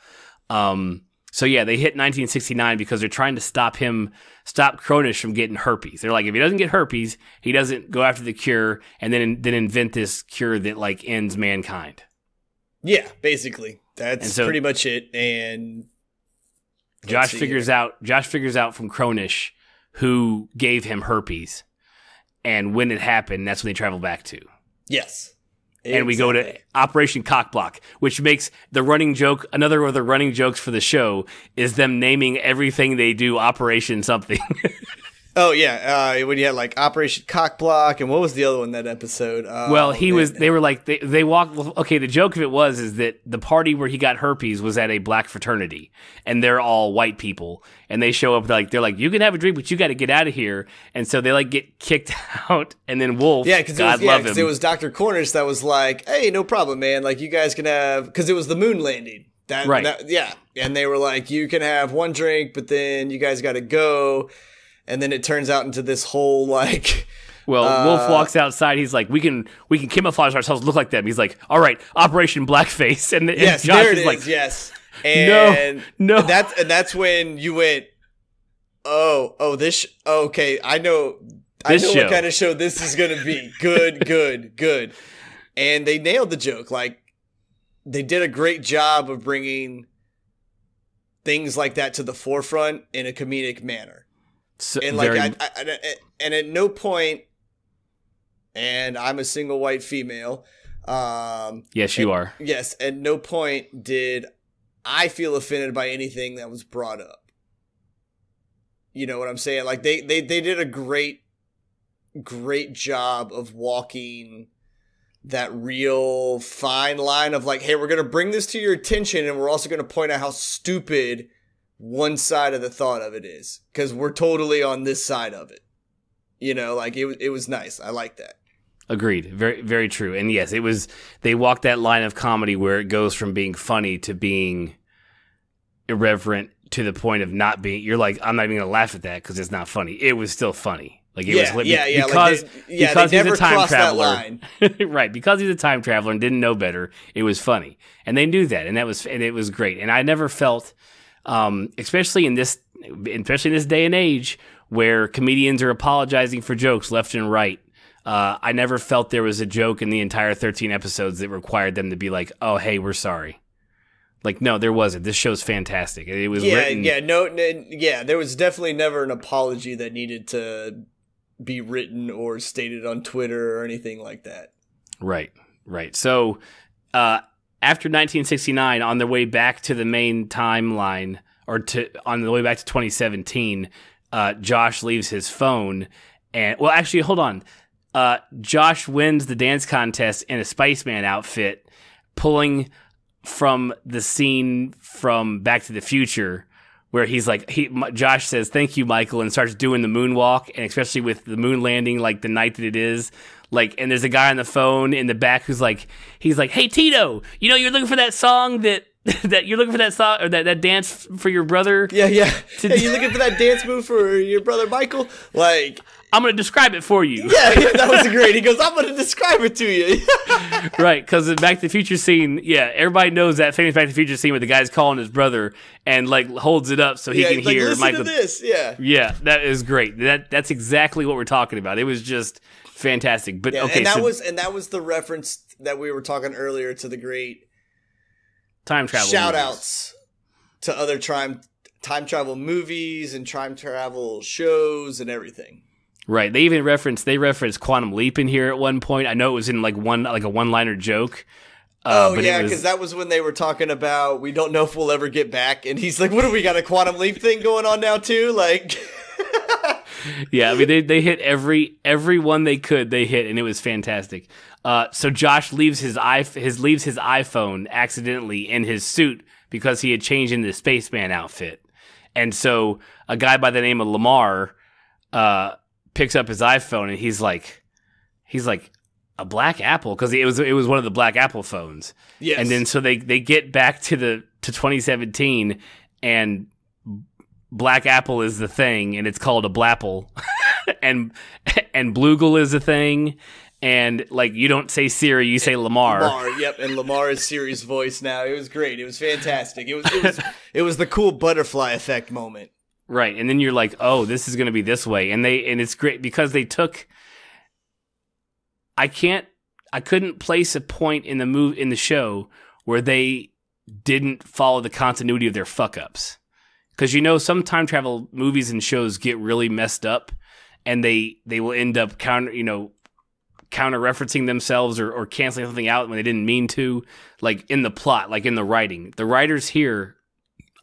So yeah, they hit 1969 because they're trying to stop Cronish from getting herpes. They're like, if he doesn't get herpes, he doesn't go after the cure and then invent this cure that like ends mankind. Yeah, basically. That's pretty much it. And Josh figures out from Cronish who gave him herpes, and when it happened, that's when they travel back to. Yes. and we go to Operation Cockblock, which makes the running joke, another of the running jokes for the show is them naming everything they do Operation something. Oh yeah, when you had like Operation Cockblock, and what was the other one that episode? Well, they were like they walked. Okay, the joke of it is that the party where he got herpes was at a black fraternity, and they're all white people, and they show up they're like you can have a drink, but you got to get out of here, and so they like get kicked out, and then Wolf, God love him, it was Dr. Cornish that was like, hey, no problem, man, like you guys can have, because it was the moon landing. And they were like, you can have one drink, but then you guys got to go. And then it turns out into this whole like. Well, Wolf walks outside. He's like, "We can camouflage ourselves, look like them." He's like, "All right, Operation Blackface." And yes, Josh there it is like, yes. And no. That's when you went, okay. I know what kind of show this is gonna be. Good. And they nailed the joke. Like they did a great job of bringing things like that to the forefront in a comedic manner. So, and like, and at no point, and I'm a single white female. Yes, you are. Yes, at no point did I feel offended by anything that was brought up. You know what I'm saying? Like they did a great job of walking that real fine line of like, hey, we're gonna bring this to your attention, and we're also gonna point out how stupid one side of the thought of it is, because we're totally on this side of it. You know, like it was nice. I like that. Agreed. Very, very true. And yes, they walked that line of comedy where it goes from being funny to being irreverent to the point of not being, you're like, I'm not even gonna laugh at that because it's not funny. It was still funny. Like it was because he's a time traveler. Right, because he's a time traveler and didn't know better, it was funny. And they knew that, and it was great. And I never felt especially in this day and age where comedians are apologizing for jokes left and right. I never felt there was a joke in the entire 13 episodes that required them to be like, "Oh, hey, we're sorry." Like, no, there wasn't. This show's fantastic. It was written. There was definitely never an apology that needed to be written or stated on Twitter or anything like that. Right. So, after 1969, on their way back to the main timeline, on the way back to 2017, Josh leaves his phone, and well, actually, hold on. Josh wins the dance contest in a Spaceman outfit, pulling from the scene from Back to the Future, where he's like, Josh says, "Thank you, Michael," and starts doing the moonwalk, and especially with the moon landing, like the night that it is. Like, and there's a guy on the phone in the back he's like, "Hey Tito, you know you're looking for that song that you're looking for that song or that dance for your brother." Yeah. You're looking for that dance move for your brother Michael. Like, I'm gonna describe it for you. Yeah, that was great. He goes, "I'm gonna describe it to you." Right, because the Back to the Future scene, everybody knows that famous Back to the Future scene where the guy's calling his brother and like holds it up so he can hear listen Michael. To this, yeah, that is great. That's exactly what we're talking about. It was just fantastic. But okay, and that was the reference that we were talking earlier to the great time travel shout outs to other time travel movies and time travel shows and everything. Right. They even referenced Quantum Leap in here at one point. I know it was in like a one-liner joke. Because that was when they were talking about, we don't know if we'll ever get back, and he's like, "What do we got, a Quantum Leap thing going on now too?" Like, yeah, I mean they hit every one they could. They hit, and it was fantastic. So Josh leaves his iPhone accidentally in his suit because he had changed into the spaceman outfit, and so a guy by the name of Lamar picks up his iPhone, and he's like a Black Apple, because it was one of the Black Apple phones. Yes. And then so they get back to 2017, and Black Apple is the thing, and it's called a Blapple, and Bloogle is a thing, and like you don't say Siri, you say Lamar. Yep, and Lamar is Siri's voice now. It was great. It was fantastic. It was the cool butterfly effect moment. Right, and then you're like, "Oh, this is going to be this way," and it's great because they took. I couldn't place a point in the show where they didn't follow the continuity of their fuck ups, because some time travel movies and shows get really messed up, and they will end up counter counter-referencing themselves or canceling something out when they didn't mean to, like in the plot, like in the writing. The writers here,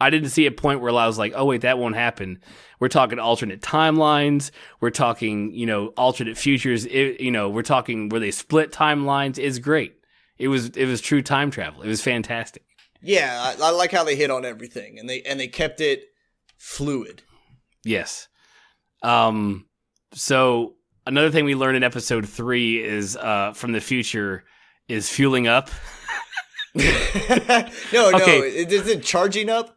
I didn't see a point where I was like, oh wait, that won't happen. We're talking alternate timelines. We're talking, alternate futures. We're talking where they split timelines. It's great. It was true time travel. It was fantastic. Yeah, I like how they hit on everything, and they kept it fluid. Yes. So another thing we learned in episode 3 is from the future is fueling up. No, is it charging up?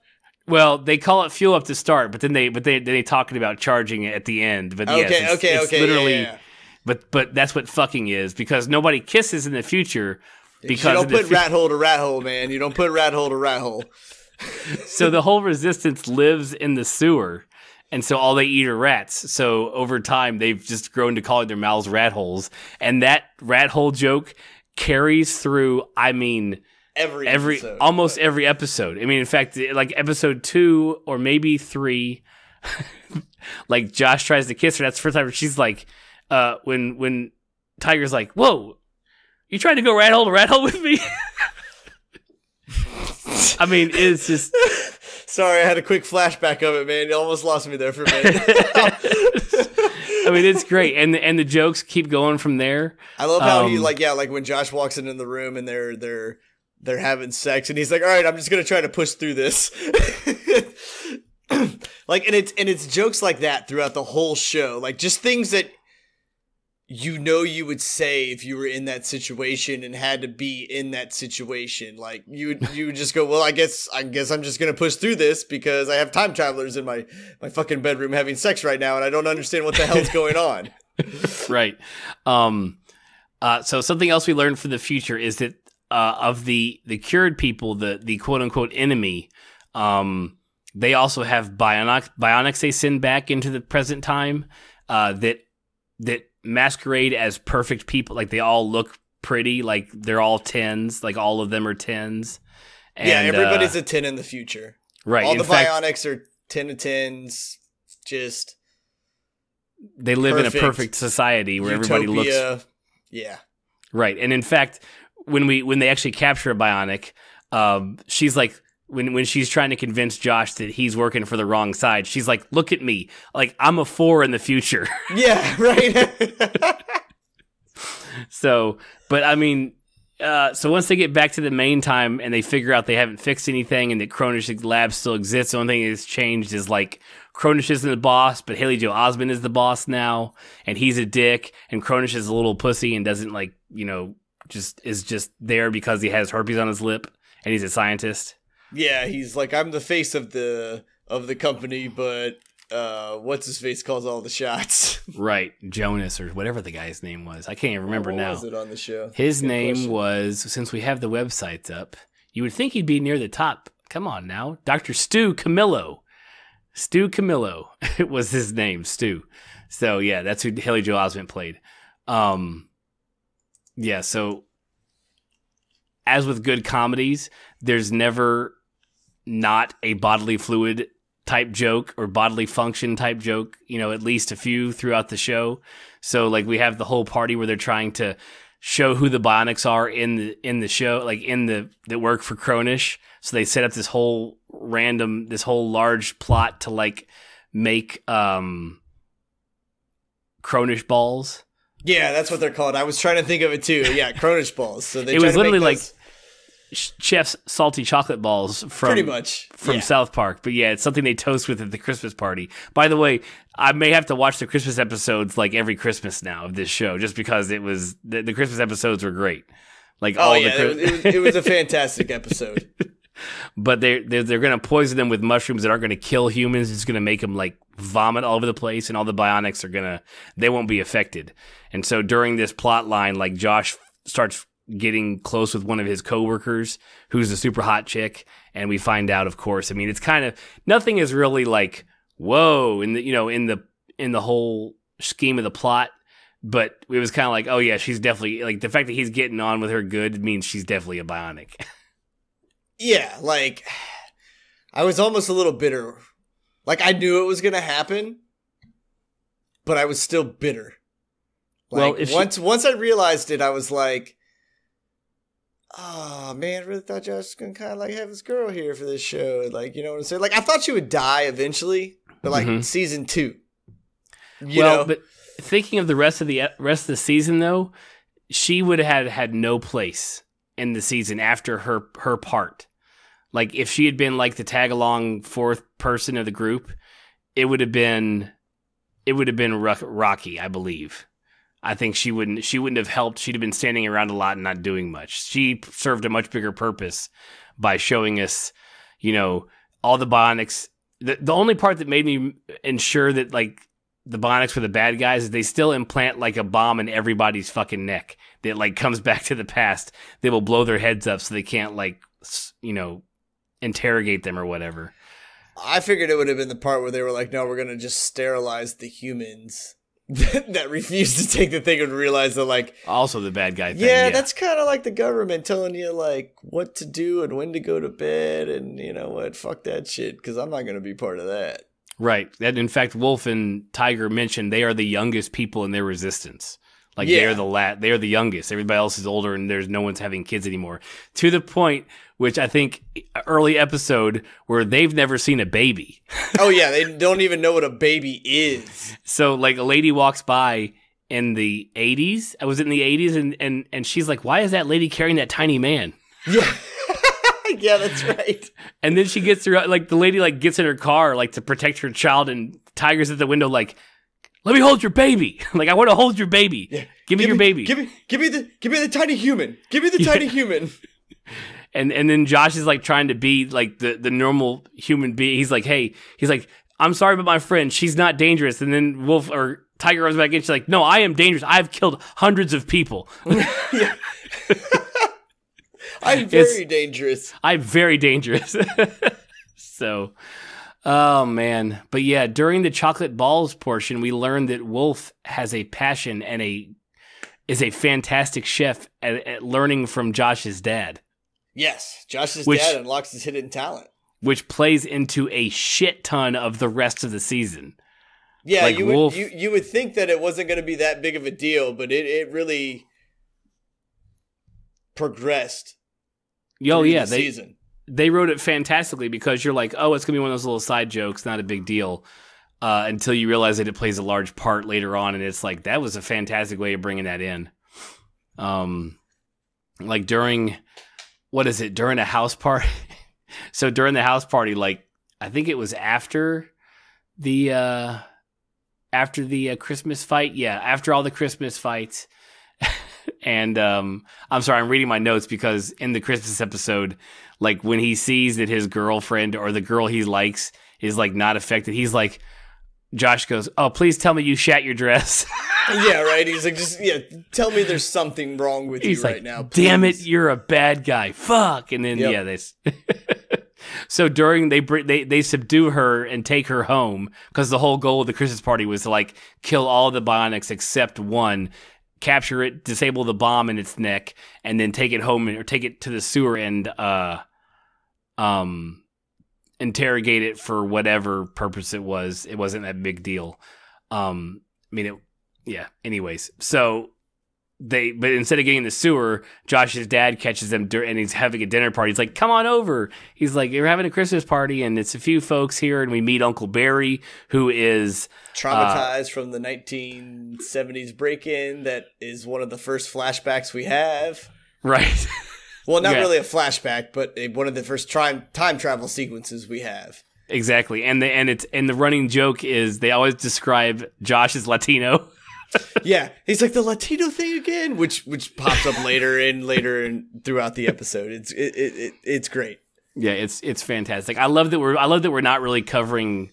Well, they call it fuel up to start, but then they talking about charging it at the end. But yes, it's literally. Yeah. But that's what fucking is, because nobody kisses in the future. Because you don't put rat hole to rat hole, man. You don't put rat hole to rat hole. So the whole resistance lives in the sewer, and so all they eat are rats. So over time, they've just grown to calling their mouths rat holes, and that rat hole joke carries through. I mean. Every episode, almost every episode. I mean, in fact, like episode 2 or maybe 3, like Josh tries to kiss her. That's the first time she's like, when Tiger's like, "Whoa, you trying to go rat hole to rat hole with me?" I mean, it's just. Sorry, I had a quick flashback of it, man. You almost lost me there for a minute. I mean, it's great, and the jokes keep going from there. I love how he like when Josh walks into the room and they're having sex, and he's like, "All right, I'm just gonna try to push through this." Like, and it's jokes like that throughout the whole show, like just things that you would say if you were in that situation and had to be in that situation. Like you would just go, "Well, I guess I'm just gonna push through this because I have time travelers in my fucking bedroom having sex right now, and I don't understand what the hell's going on." Right. So something else we learned for the future is that. Of the cured people, the quote unquote enemy, they also have bionics they send back into the present time that masquerade as perfect people. Like they all look pretty, like they're all 10s, like all of them are 10s. And, yeah, everybody's a 10 in the future. Right. All the bionics are 10 to 10s. Just they live in a perfect society where Utopia. Everybody looks. Yeah. Right, and in fact. When they actually capture a bionic, she's like when she's trying to convince Josh that he's working for the wrong side, she's like, "Look at me, like I'm a 4 in the future." Yeah, right. So, but I mean, so once they get back to the main time and they figure out they haven't fixed anything and that Cronish's lab still exists, the only thing that's changed is like Cronish isn't the boss, but Haley Joel Osment is the boss now, and he's a dick, and Cronish is a little pussy and doesn't is just there because he has herpes on his lip and he's a scientist. Yeah, he's like, I'm the face of the company, but what's his face calls all the shots. Right, Jonas or whatever the guy's name was. I can't even remember now. What was it on the show? His name was, since we have the websites up, you would think he'd be near the top. Come on now, Dr. Stu Camillo. Stu Camillo was his name, Stu. So yeah, that's who Haley Joel Osment played. Yeah, so as with good comedies, there's never not a bodily fluid type joke or bodily function type joke, at least a few throughout the show. So like we have the whole party where they're trying to show who the bionics are in the show, like that work for Cronish. So they set up this whole large plot to like make Cronish balls. Yeah, that's what they're called. I was trying to think of it too. Yeah, Cronish balls. So it was literally like Chef's salty chocolate balls from pretty much from South Park. But yeah, it's something they toast with at the Christmas party. By the way, I may have to watch the Christmas episodes like every Christmas now of this show, just because it was the Christmas episodes were great. Like it was a fantastic episode. But they're going to poison them with mushrooms that aren't going to kill humans. It's going to make them like vomit all over the place, and all the bionics they won't be affected. And so during this plot line, like Josh starts getting close with one of his coworkers, who's a super hot chick, and we find out, of course. I mean, it's kind of nothing is really like whoa in the whole scheme of the plot. But it was kind of like, oh yeah, she's definitely like the fact that he's getting on with her good means she's definitely a bionic. Yeah, like, I was almost a little bitter. Like, I knew it was going to happen, but I was still bitter. Like, once I realized it, I was like, oh man, I really thought Josh was gonna kind of like have this girl here for this show. Like, you know what I'm saying? Like, I thought she would die eventually, but like season 2. You know? But thinking of the rest of the season though, she would have had no place in the season after her part. Like, if she had been like the tag along 4th person of the group, it would have been Rocky, I believe. I think she wouldn't have helped. She'd have been standing around a lot and not doing much. She served a much bigger purpose by showing us, you know, all the Bionics. The only part that made me ensure that like the Bionics were the bad guys is they still implant like a bomb in everybody's fucking neck that like comes back to the past. They will blow their heads up so they can't like, you know, interrogate them or whatever. I figured it would have been the part where they were like, no, we're going to just sterilize the humans that refused to take the thing and realize that, like, also the bad guy thing. Yeah, that's kind of like the government telling you, like, what to do and when to go to bed. And you know what? Fuck that shit, because I'm not going to be part of that. Right. That, in fact, Wolf and Tiger mentioned they are the youngest people in their resistance. Like, they are the youngest. Everybody else is older, and there's no one's having kids anymore. To the point, which I think early episode where they've never seen a baby. Oh yeah, they don't even know what a baby is. So like a lady walks by in the 80s. I was in the 80s, and she's like, "Why is that lady carrying that tiny man?" Yeah. Yeah, that's right. And then she gets her, like, the lady like gets in her car like to protect her child, and Tiger's at the window like, "Let me hold your baby." Like, I want to hold your baby. Yeah. Give me your baby. Give me the tiny human. Give me the tiny human. And then Josh is like trying to be like the normal human being. He's like, "Hey," he's like, "I'm sorry, but my friend, she's not dangerous." And then Wolf or Tiger goes back in. She's like, "No, I am dangerous. I've killed hundreds of people." Yeah. I'm very dangerous. I'm very dangerous. So, oh man. But yeah, during the chocolate balls portion, we learned that Wolf has a passion and is a fantastic chef at learning from Josh's dad. Yes, Josh's dad unlocks his hidden talent, which plays into a shit ton of the rest of the season. Yeah, like you would think that it wasn't going to be that big of a deal, but it really progressed. Oh yeah, they wrote it fantastically, because you're like, oh, it's gonna be one of those little side jokes, not a big deal, until you realize that it plays a large part later on, and it's like, that was a fantastic way of bringing that in. Like during a house party. So during the house party, like, I think it was after the Christmas fight. Yeah, after all the Christmas fights. And I'm sorry, I'm reading my notes, because in the Christmas episode, like, when he sees that his girlfriend or the girl he likes is like not affected, he's like, Josh goes, "Oh, please tell me you shat your dress." Yeah, right. He's like, tell me there's something wrong with you right now. Please. Damn it, you're a bad guy. Fuck. And then they so during they subdue her and take her home, because the whole goal of the Christmas party was to like kill all the Bionics except one, capture it, disable the bomb in its neck, and then take it home or take it to the sewer and interrogate it for whatever purpose it was. It wasn't that big deal. Anyways, so but instead of getting in the sewer, Josh's dad catches them and he's having a dinner party. He's like, "Come on over." He's like, "You're having a Christmas party and it's a few folks here." And we meet Uncle Barry, who is traumatized from the 1970s break-in. That is one of the first flashbacks we have. Right. Well, not really a flashback, but one of the first time travel sequences we have. Exactly. And the running joke is they always describe Josh as Latino. Yeah, he's like, the Latino thing again, which pops up later and throughout the episode. It's great. Yeah, it's fantastic. I love that we're not really covering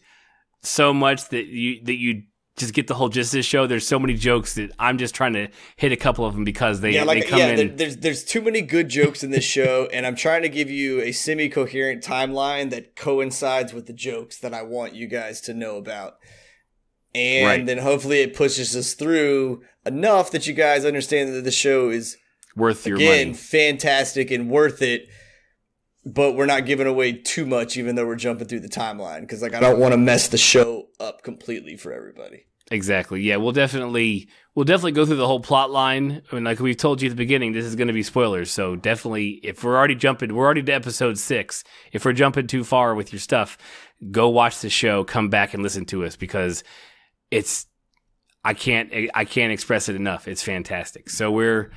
so much that you just get the whole gist of this show. There's so many jokes that I'm just trying to hit a couple of them, because they come in. There's too many good jokes in this show, and I'm trying to give you a semi-coherent timeline that coincides with the jokes that I want you guys to know about. And then hopefully it pushes us through enough that you guys understand that the show is worth your money. Fantastic and worth it. But we're not giving away too much, even though we're jumping through the timeline, because like I don't want to mess the show up completely for everybody. Exactly. Yeah, we'll definitely go through the whole plot line. I mean, like we've told you at the beginning, this is going to be spoilers. So definitely, if we're already to episode 6. If we're jumping too far with your stuff, go watch the show. Come back and listen to us because I can't express it enough. It's fantastic. So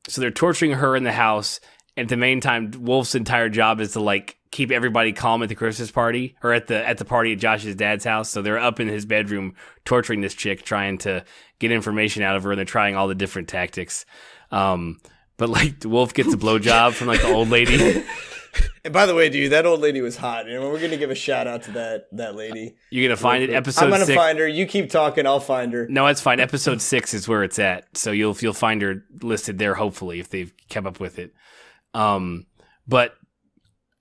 so they're torturing her in the house. At the main time, Wolf's entire job is to like keep everybody calm at the Christmas party or at the party at Josh's dad's house. So they're up in his bedroom torturing this chick, trying to get information out of her, and they're trying all the different tactics. But like Wolf gets a blowjob from like the old lady. And by the way, dude, that old lady was hot. And we're gonna give a shout out to that lady. You're gonna find it. Episode. I'm gonna 6. find her. You keep talking. I'll find her. No, it's fine. Episode 6 is where it's at. So you'll find her listed there. Hopefully, if they've kept up with it. But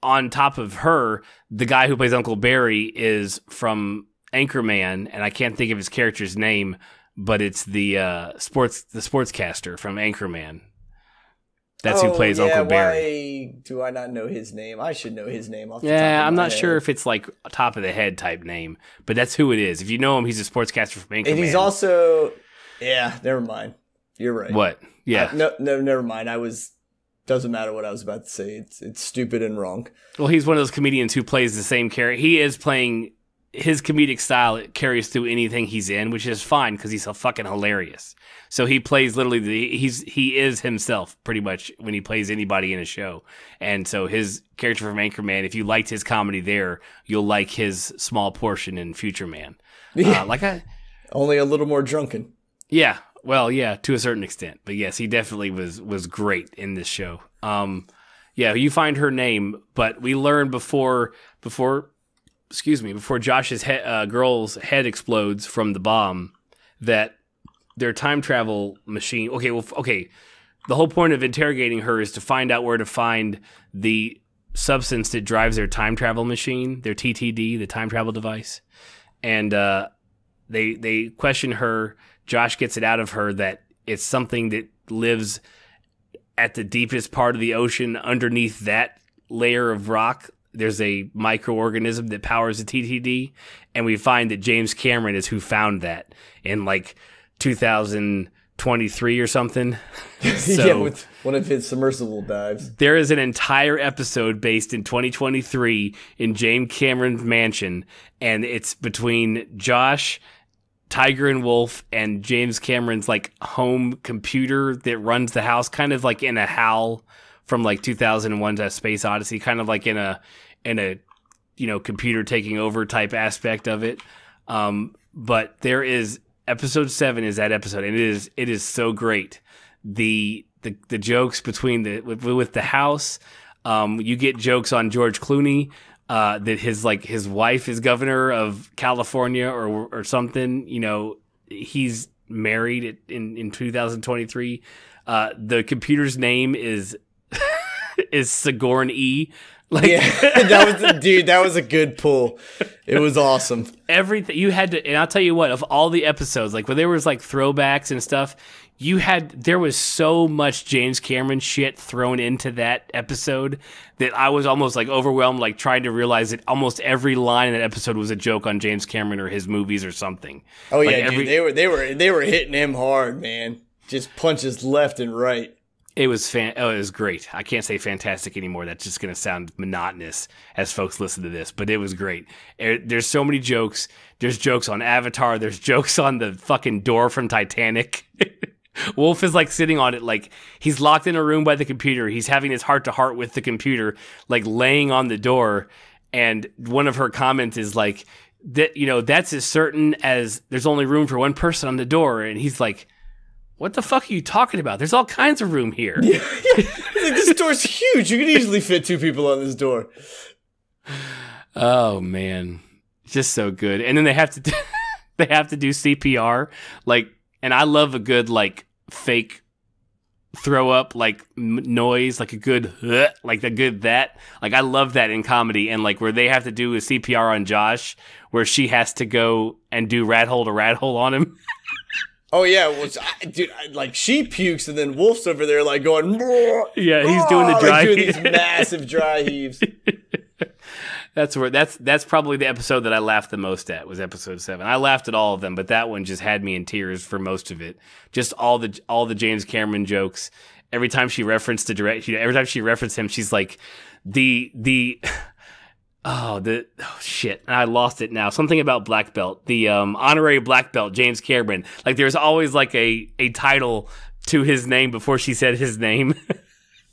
on top of her, the guy who plays Uncle Barry is from Anchorman, and I can't think of his character's name, but it's the sportscaster from Anchorman. That's who plays Uncle Barry. Why do I not know his name? I should know his name. I'm not sure if it's like a top of the head type name, but that's who it is. If you know him, he's a sportscaster from Anchorman. And he's also, never mind. You're right. What? Yeah. No, never mind. Doesn't matter what I was about to say. It's stupid and wrong. Well, he's one of those comedians who plays the same character. He is playing his comedic style. It carries through anything he's in, which is fine because he's so fucking hilarious. So he plays literally he is himself pretty much when he plays anybody in a show. And so his character from Anchorman, if you liked his comedy there, you'll like his small portion in Future Man. Only a little more drunken. Yeah. Well, yeah, to a certain extent, but yes, he definitely was great in this show. You find her name, but we learn before Josh's girl's head explodes from the bomb that their time travel machine. Okay. The whole point of interrogating her is to find out where to find the substance that drives their time travel machine, their TTD, the time travel device, and they question her. Josh gets it out of her that it's something that lives at the deepest part of the ocean. Underneath that layer of rock, there's a microorganism that powers the TTD. And we find that James Cameron is who found that in like 2023 or something. So, with one of his submersible dives. There is an entire episode based in 2023 in James Cameron's mansion. And it's between Josh, Tiger and Wolf, and James Cameron's like home computer that runs the house, kind of like in a HAL from like 2001 to Space Odyssey, kind of like in a computer taking over type aspect of it. But there is episode 7 is that episode, and it is so great. The jokes with the house, you get jokes on George Clooney. That his wife is governor of California or something. He's married in 2023. The computer's name is Sigourney. That was a good pull. It was awesome. Everything you had to, and I'll tell you what, of all the episodes, like when there was like throwbacks and stuff, there was so much James Cameron shit thrown into that episode that I was almost like overwhelmed, like trying to realize that almost every line in that episode was a joke on James Cameron or his movies or something. Oh yeah, dude, they were hitting him hard, man. Just punches left and right. It was it was great. I can't say fantastic anymore. That's just going to sound monotonous as folks listen to this, but it was great. There's so many jokes. There's jokes on Avatar. There's jokes on the fucking door from Titanic. Wolf is like sitting on it, like he's locked in a room by the computer. He's having his heart to heart with the computer, like laying on the door. And one of her comments is like, that, that's as certain as there's only room for one person on the door. And he's like, what the fuck are you talking about? There's all kinds of room here. Yeah. This door's huge. You can easily fit 2 people on this door. Oh man, just so good. And then they have to do CPR, like, and I love a good like fake throw up like noise, like a good like the good that, like I love that in comedy. And like where they have to do a CPR on Josh, where she has to go and do rat hole to rat hole on him. Oh yeah, well, dude, like she pukes and then Wolf's over there like going. Yeah, he's doing the dry like doing these massive dry heaves. That's probably the episode that I laughed the most at was episode 7. I laughed at all of them, but that one just had me in tears for most of it. Just all the James Cameron jokes. Every time she referenced every time she referenced him, she's like shit. I lost it now. Something about black belt. The honorary black belt, James Cameron. Like there's always like a title to his name before she said his name.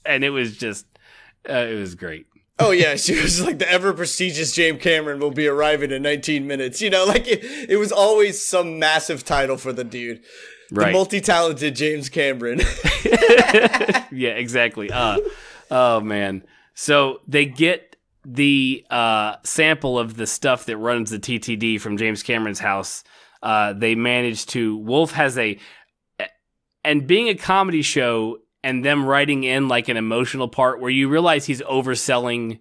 And it was just it was great. Oh yeah, she was like, the ever prestigious James Cameron will be arriving in 19 minutes. You know, like it was always some massive title for the dude. Right. The multi-talented James Cameron. Yeah, exactly. Oh man. So they get the sample of the stuff that runs the TTD from James Cameron's house. They manage to, Wolf has and being a comedy show and them writing in like an emotional part where you realize he's overselling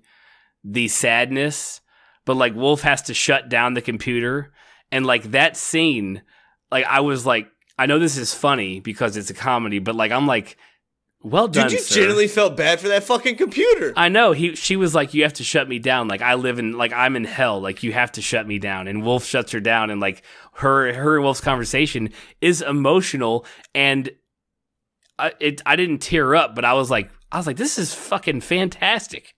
the sadness, but like Wolf has to shut down the computer. And like that scene, like I was like, I know this is funny because it's a comedy, but like, I'm like, well done, dude, you sir. genuinely felt bad for that fucking computer. I know. She was like, you have to shut me down. Like I'm in hell. Like you have to shut me down. And Wolf shuts her down. And like her and Wolf's conversation is emotional. And I didn't tear up, but I was like, this is fucking fantastic.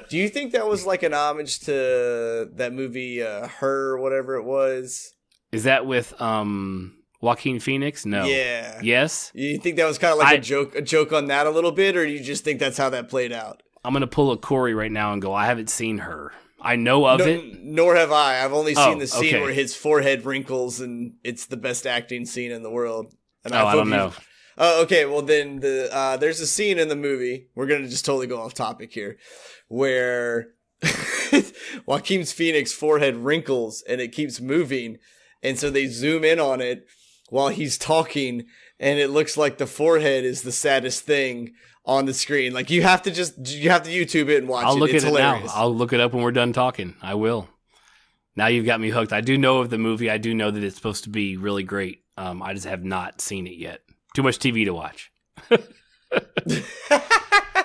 Do you think that was like an homage to that movie, Her, whatever it was? Is that with Joaquin Phoenix? No. Yeah. Yes? You think that was kind of like a joke on that a little bit, or do you just think that's how that played out? I'm going to pull a Corey right now and go, I haven't seen Her. I know of it. Nor have I. I've only seen the scene where his forehead wrinkles, and it's the best acting scene in the world. And I don't know. Oh, okay. Well, then there's a scene in the movie. We're going to just totally go off topic here, where Joaquin Phoenix's forehead wrinkles and it keeps moving. And so they zoom in on it while he's talking, and it looks like the forehead is the saddest thing on the screen. Like you have to YouTube it and watch it. I'll look it's at hilarious. it now. I'll look it up when we're done talking. I will. Now you've got me hooked. I do know of the movie. I do know that it's supposed to be really great. I just have not seen it yet. Too much TV to watch.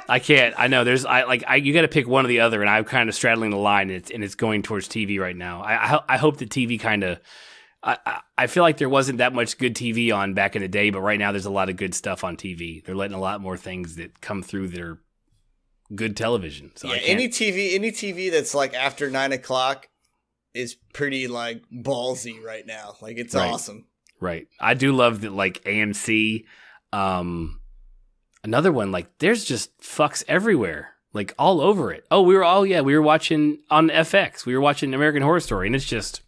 I can't. I know. You got to pick one or the other, and I'm kind of straddling the line, and it's going towards TV right now. I hope the TV kind of. I feel like there wasn't that much good TV on back in the day, but right now there's a lot of good stuff on TV. They're letting a lot more things that come through their good television. So yeah, any TV that's like after 9 o'clock is pretty like ballsy right now. Like it's awesome. Right. I do love that, like AMC. Another one, like there's just fucks everywhere, like all over it. Oh, we were watching on FX. We were watching American Horror Story, and it's just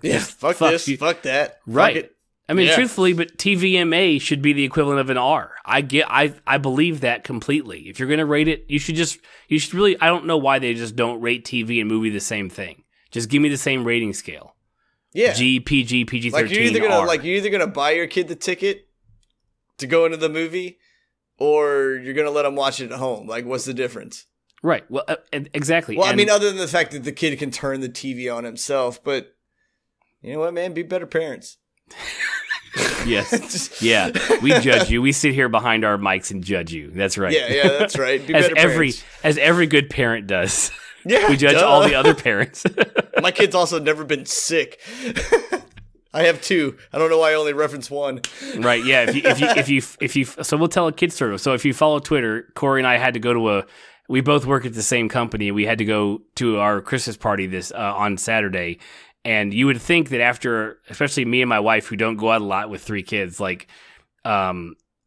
fuck this, fuck that, right? Fuck it. I mean, truthfully, but TVMA should be the equivalent of an R. I believe that completely. If you're gonna rate it, you should really. I don't know why they just don't rate TV and movie the same thing. Just give me the same rating scale. Yeah. G, PG, PG-13, like you're either gonna buy your kid the ticket to go into the movie, or you're gonna let them watch it at home. Like, what's the difference? Right. Well, exactly. Well, I mean, other than the fact that the kid can turn the TV on himself, but you know what, man? Be better parents. Yes. Yeah. We judge you. We sit here behind our mics and judge you. That's right. Yeah, that's right. Be better parents. As every good parent does. Yeah, we judge all the other parents. My kid's also never been sick. I have 2. I don't know why I only reference 1. Right? Yeah. If you, so we'll tell a kid story. So if you follow Twitter, Corey and I had to go to we both work at the same company, and we had to go to our Christmas party this on Saturday. And you would think that after, especially me and my wife, who don't go out a lot with 3 kids, like,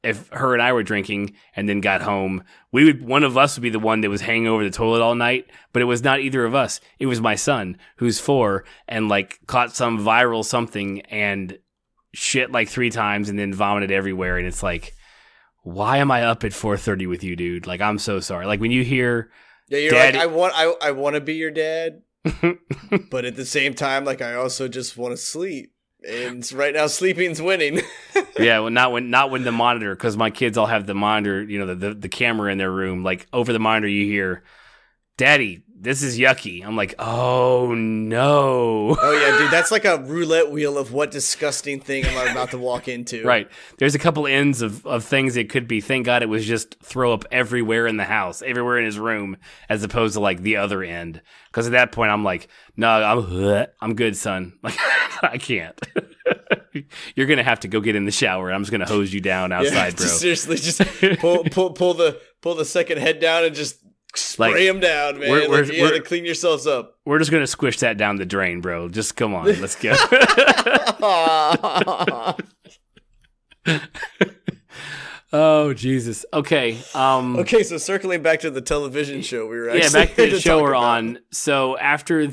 if her and I were drinking and then got home, one of us would be the one that was hanging over the toilet all night, but it was not either of us. It was my son, who's 4, and like caught some viral something and shit like 3 times and then vomited everywhere. And it's like, why am I up at 4:30 with you, dude? Like, I'm so sorry. Like when you hear, you're Dad, like, I want to be your dad, but at the same time, like I also just want to sleep. And right now, sleeping's winning. Yeah, well, not when the monitor, because my kids all have the monitor, you know, the camera in their room. Like over the monitor, you hear, Daddy, this is yucky. I'm like, oh no. Oh yeah, dude, that's like a roulette wheel of what disgusting thing am I about to walk into. Right. There's a couple ends of things it could be. Thank God it was just throw up everywhere in the house, everywhere in his room, as opposed to like the other end. Because at that point, I'm like, no, I'm good, son. Like, I can't. You're going to have to go get in the shower. I'm just going to hose you down outside, bro. Seriously, just pull the second head down and just spray them down, man. You gotta clean yourselves up. We're just going to squish that down the drain, bro. Just come on. Let's go. Oh, Jesus. Okay. Okay, so circling back to the television show we were actually back to the show we're on. So after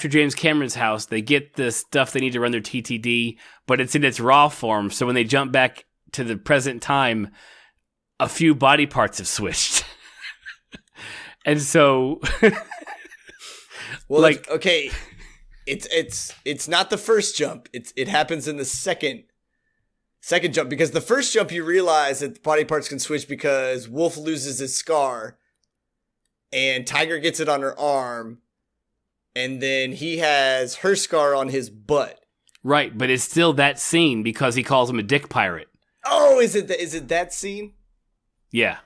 James Cameron's house, they get the stuff they need to run their TTD, but it's in its raw form. So when they jump back to the present time, a few body parts have switched. And so well, like, okay, it's not the first jump. It happens in the second jump, because the first jump you realize that the body parts can switch because Wolf loses his scar and Tiger gets it on her arm, and then he has her scar on his butt. Right, but it's still that scene because he calls him a dick pirate. Oh, is it that scene? Yeah.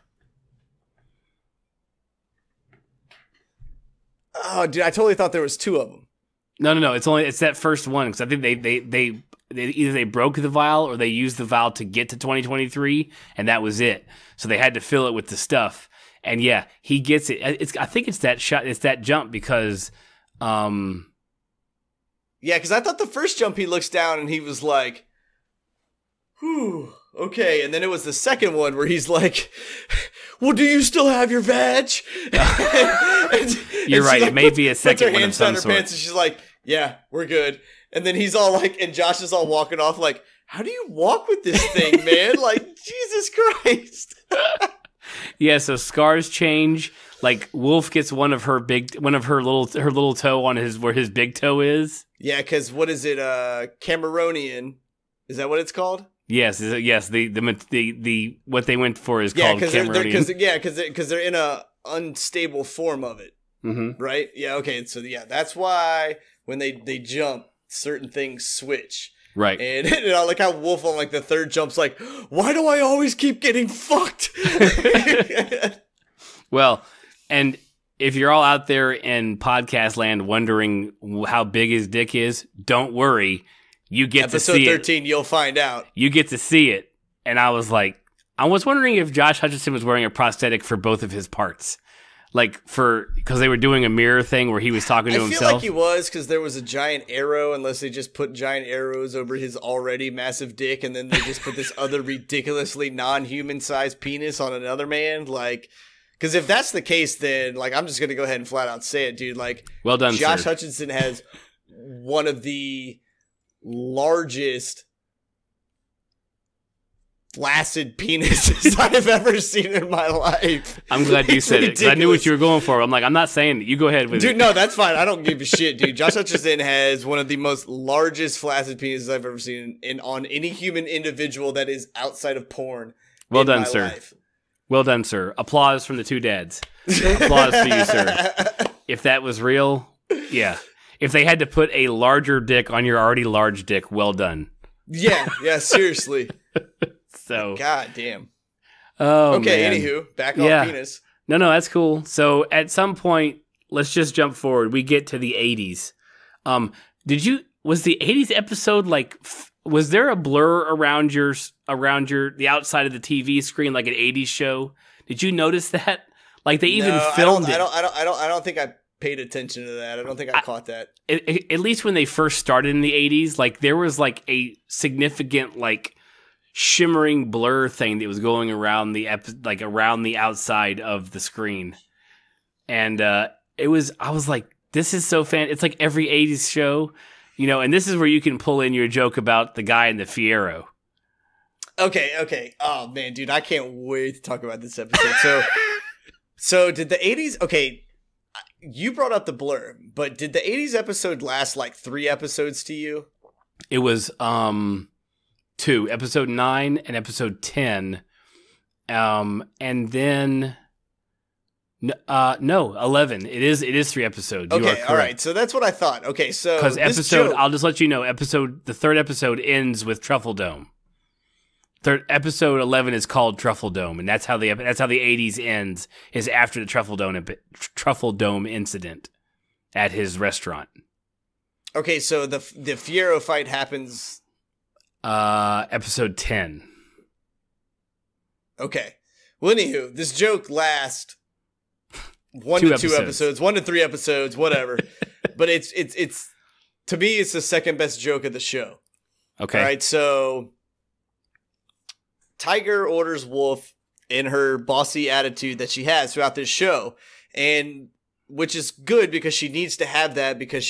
Oh, dude, I totally thought there was two of them. No. It's that first one, because I think they either they broke the vial or they used the vial to get to 2023, and that was it. So they had to fill it with the stuff. And yeah, he gets it. I think it's that shot. It's that jump because, yeah, because I thought the first jump he looks down and he was like, whew, okay. And then it was the second one where he's like, well, do you still have your vag? You're right. It may be a second one of some sort. Pants and she's like, yeah, we're good. And then he's all like, and Josh is all walking off like, how do you walk with this thing, man? Like, Jesus Christ. Yeah, so scars change. Like Wolf gets one of her little toe on where his big toe is. Yeah, because what is it? Cameronian. Is that what it's called? Yes. The what they went for is called Cameronian. Because they're in a unstable form of it. Mm-hmm. Right? Yeah. Okay. So yeah, that's why when they jump, certain things switch. Right. And I like how Wolf on like the third jump's like, why do I always keep getting fucked? Well, and if you're all out there in podcast land wondering how big his dick is, don't worry. You get to see Episode 13, you'll find out. You get to see it. And I was wondering if Josh Hutcherson was wearing a prosthetic for both of his parts. Like because they were doing a mirror thing where he was talking to himself. I feel like he was, because there was a giant arrow, unless they just put giant arrows over his already massive dick, and then they just put this other ridiculously non-human sized penis on another man. Like, because if that's the case, then like I'm just gonna go ahead and flat out say it, dude. Like, well done, Josh sir. Hutcherson has one of the largest flaccid penises I've ever seen in my life. I'm glad you said it, because I knew what you were going for. I'm like, I'm not saying it. You go ahead with it. Dude, no, that's fine. I don't give a shit, dude. Josh Hutcherson has one of the most largest flaccid penises I've ever seen on any human individual that is outside of porn. Well done, sir. Life. Well done, sir. Applause from the two dads. Applause to you, sir. If that was real, yeah. If they had to put a larger dick on your already large dick, well done. Yeah, seriously. So, God damn. Oh, okay, man. Anywho, back on penis. No, that's cool. So at some point, let's just jump forward. We get to the 80s. Was the 80s episode like, was there a blur around the outside of the TV screen like an 80s show? Did you notice that? Like they even filmed it. I don't think I paid attention to that. I don't think I caught that. At least when they first started in the 80s, like there was like a significant like shimmering blur thing that was going around around the outside of the screen. And I was like, this is so it's like every 80s show, and this is where you can pull in your joke about the guy in the Fiero. Okay. Oh man, dude, I can't wait to talk about this episode. So did the 80s, okay, you brought up the blur, but did the 80s episode last like 3 episodes to you? It was 2, episode 9 and episode 10. And then No, 11. It is 3 episodes. You are correct. All right. So that's what I thought. Okay, so because I'll just let you know, the third episode ends with Truffle Dome. Episode 11 is called Truffle Dome, and that's how the 80s ends, is after the Truffle Dome incident at his restaurant. Okay, so the Fiero fight happens. Episode 10. Okay. Well, anywho, this joke lasts 1 to 2 episodes, 1 to 3 episodes, whatever. But it's to me, it's the second best joke of the show. Okay. All right, so Tiger orders Wolf in her bossy attitude that she has throughout this show, and which is good because she needs to have that because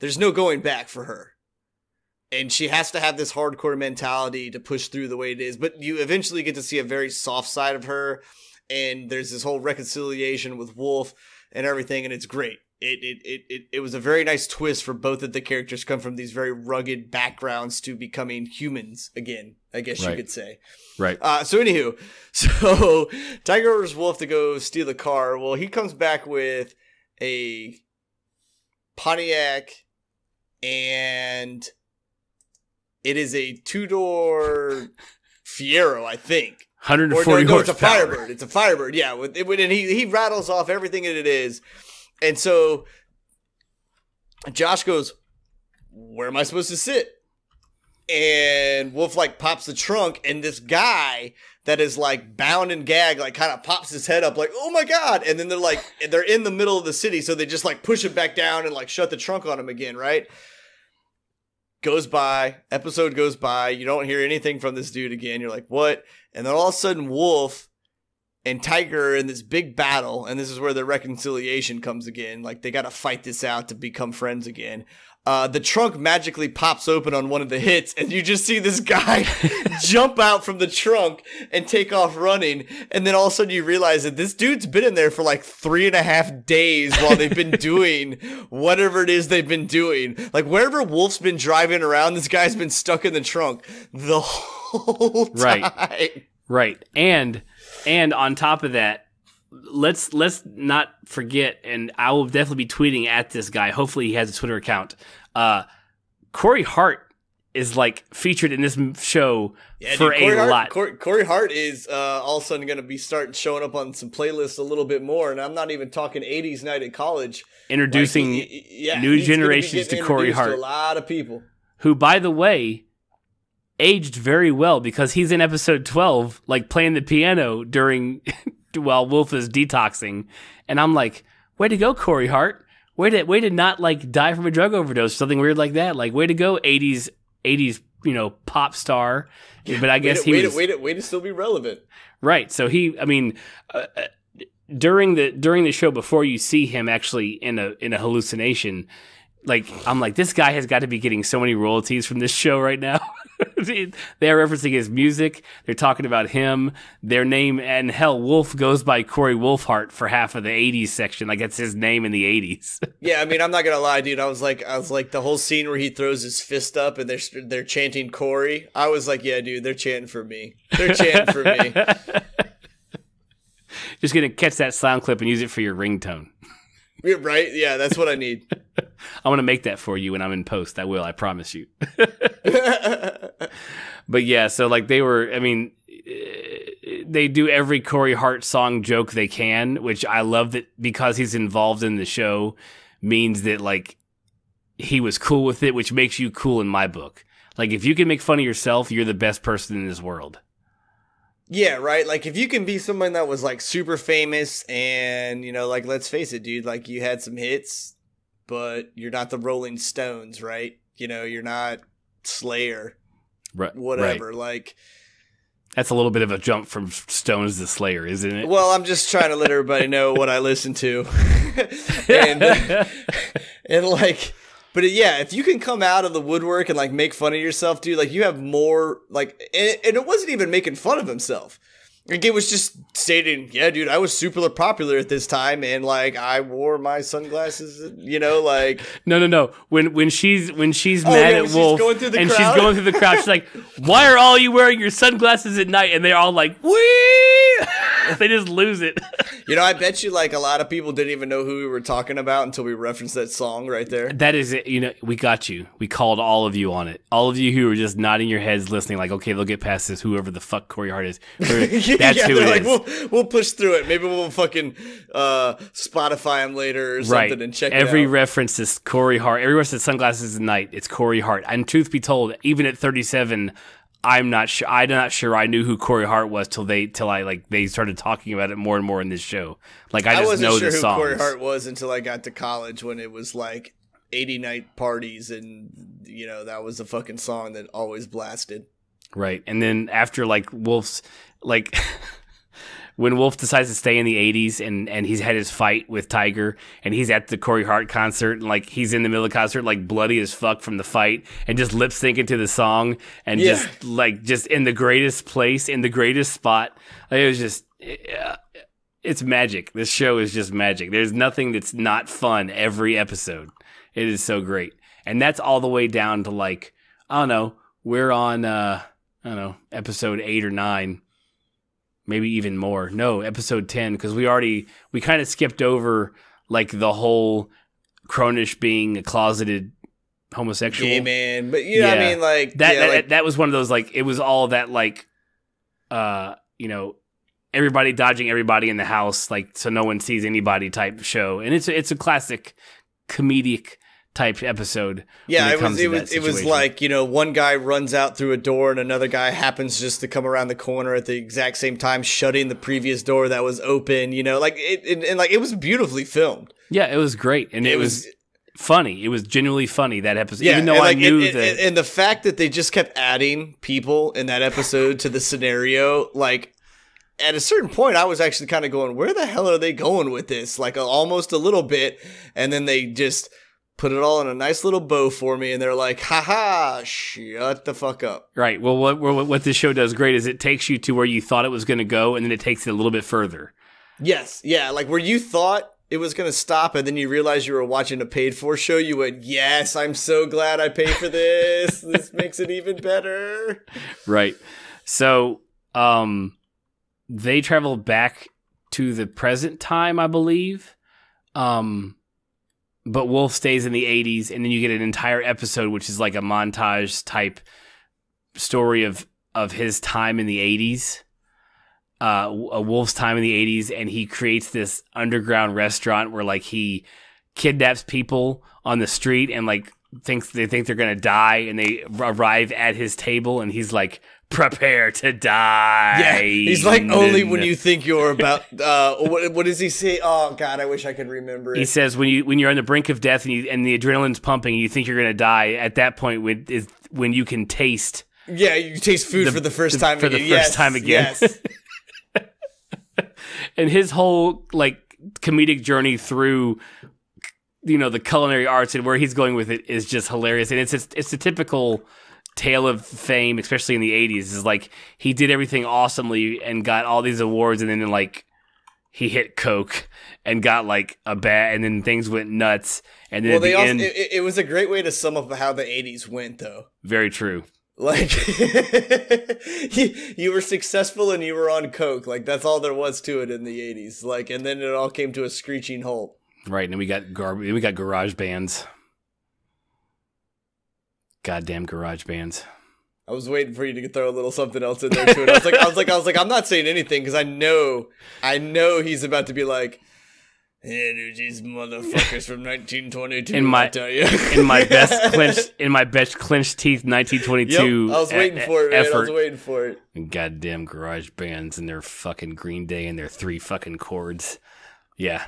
there's no going back for her. And she has to have this hardcore mentality to push through the way it is. But you eventually get to see a very soft side of her, and there's this whole reconciliation with Wolf and everything, and it's great. It was a very nice twist for both of the characters come from these very rugged backgrounds to becoming humans again, I guess you could say. Right. So anywho, Tiger orders Wolf to go steal the car. Well, he comes back with a Pontiac, and it is a 2-door Fiero, I think. 140 horsepower. It's a Firebird. It's a Firebird, yeah. And he rattles off everything that it is. And so Josh goes, where am I supposed to sit? And Wolf pops the trunk, and this guy that is bound and gagged kind of pops his head up oh my God. And then they're in the middle of the city, so they just push it back down and shut the trunk on him again, right? Episode goes by, you don't hear anything from this dude again. You're like, what? And then all of a sudden Wolf and Tiger are in this big battle, and this is where the reconciliation comes again. They got to fight this out to become friends again. The trunk magically pops open on one of the hits, and you just see this guy jump out from the trunk and take off running. And then all of a sudden you realize that this dude's been in there for 3.5 days while they've been doing whatever it is they've been doing. Wherever Wolf's been driving around, this guy's been stuck in the trunk the whole time. Right. And on top of that, let's not forget, and I will definitely be tweeting at this guy. Hopefully he has a Twitter account. Corey Hart is featured in this show for a lot. Corey Hart is all of a sudden going to be showing up on some playlists a little bit more, and I'm not even talking 80s night at college. Introducing new generations to Corey Hart. To a lot of people. Who, by the way, aged very well because he's in episode 12, playing the piano while Wolf is detoxing. And I'm like, way to go, Corey Hart. Way to not die from a drug overdose, something weird like that. Way to go, 80s, pop star. But I guess way to still be relevant. Right. So during the show, before you see him actually in a hallucination, I'm like, this guy has got to be getting so many royalties from this show right now. They're referencing his music. They're talking about him, their name, and hell, Wolf goes by Corey Wolfhart for half of the 80s section. That's his name in the 80s. Yeah, I mean, I'm not gonna lie, dude. I was like the whole scene where he throws his fist up and they're chanting Corey. I was like, yeah, dude, they're chanting for me. They're chanting for me. Just gonna catch that sound clip and use it for your ringtone. Right? Yeah, that's what I need. I want to make that for you when I'm in post. I will. I promise you. But yeah, so they do every Corey Hart song joke they can, which I love that because he's involved in the show means that he was cool with it, which makes you cool in my book. If you can make fun of yourself, you're the best person in this world. Yeah, right? If you can be someone that was, super famous and, let's face it, dude, you had some hits, but you're not the Rolling Stones, right? You're not Slayer. Right. Whatever. Right. That's a little bit of a jump from Stones to Slayer, isn't it? Well, I'm just trying to let everybody know what I listen to. But yeah, if you can come out of the woodwork and make fun of yourself, dude, you have more and it wasn't even making fun of himself. It was just stating, yeah, dude, I was super popular at this time, and I wore my sunglasses, No. When she's mad at Wolf she's going through the crowd, she's like, "Why are all you wearing your sunglasses at night?" And they're all like, "Wee!" They just lose it. You know, I bet you like a lot of people didn't even know who we were talking about until we referenced that song right there. That is it. You know, we got you. We called all of you on it. All of you who were just nodding your heads, listening, like, okay, they'll get past this. Whoever the fuck Corey Hart is, that's who it is. We'll push through it. Maybe we'll fucking Spotify him later or something and check every it out. reference to Corey Hart, every reference to Sunglasses at Night, it's Corey Hart. And truth be told, even at 37. I'm not sure I knew who Corey Hart was till they started talking about it more and more in this show. Like I just know the songs. I wasn't sure who Corey Hart was until I got to college when it was like 80 night parties and you know that was a fucking song that always blasted. Right. And then after like Wolf's like when Wolf decides to stay in the 80s and he's had his fight with Tiger and he's at the Corey Hart concert and like he's in the middle of the concert like bloody as fuck from the fight and just lip syncing to the song and just in the greatest place, in the greatest spot. It was just, it's magic. This show is just magic. There's nothing that's not fun every episode. It is so great. And that's all the way down to like, I don't know, we're on, episode 8 or 9. Maybe even more. No, episode 10, because we kind of skipped over like the whole Cronish being a closeted homosexual. Gay man. But you know what I mean? Like that was one of those like it was all that like everybody dodging everybody in the house, like so no one sees anybody type show. And it's a classic comedic type episode. Yeah, it was like, you know, one guy runs out through a door and another guy happens just to come around the corner at the exact same time, shutting the previous door that was open, you know, like it was beautifully filmed. Yeah, it was great. And it was funny. It was genuinely funny, that episode. Yeah, even though I knew that. And the fact that they just kept adding people in that episode to the scenario, like at a certain point, I was actually kind of going, where the hell are they going with this? Like almost a little bit. And then they just put it all in a nice little bow for me, and they're like, haha, shut the fuck up. Right. Well, what this show does great is it takes you to where you thought it was going to go, and then it takes it a little bit further. Yes. Yeah, like where you thought it was going to stop, and then you realized you were watching a paid-for show, you went, yes, I'm so glad I paid for this. This makes it even better. Right. So they travel back to the present time, I believe. But Wolf stays in the 80s, and then you get an entire episode, which is like a montage type story of his time in the 80s, a Wolf's time in the 80s, and he creates this underground restaurant where like he kidnaps people on the street and like they think they're gonna die, and they arrive at his table, and he's like, prepare to die. Yeah, he's like, only when you think you're about what does he say? Oh god, I wish I could remember it. He says when you're on the brink of death and the adrenaline's pumping and you think you're gonna die, at that point is when you can taste. Yeah, you taste food for the first time again. First time again. Yes. And his whole like comedic journey through, you know, the culinary arts and where he's going with it is just hilarious. And it's a typical tale of fame, especially in the 80s. Is like he did everything awesomely and got all these awards, and then like he hit coke and got like a bad, and then things went nuts. And then it was a great way to sum up how the 80s went, though. Very true. Like you were successful and you were on coke. Like that's all there was to it in the 80s. Like, and then it all came to a screeching halt. Right, and then we got garage bands. Goddamn garage bands. I was waiting for you to throw a little something else in there too. And I was like, I'm not saying anything because I know he's about to be like, yeah, dude, these motherfuckers from 1922. I tell you, in my best clenched teeth, 1922. Yep, I was waiting for it. Man. I was waiting for it. And goddamn garage bands and their fucking Green Day and their 3 fucking chords. Yeah,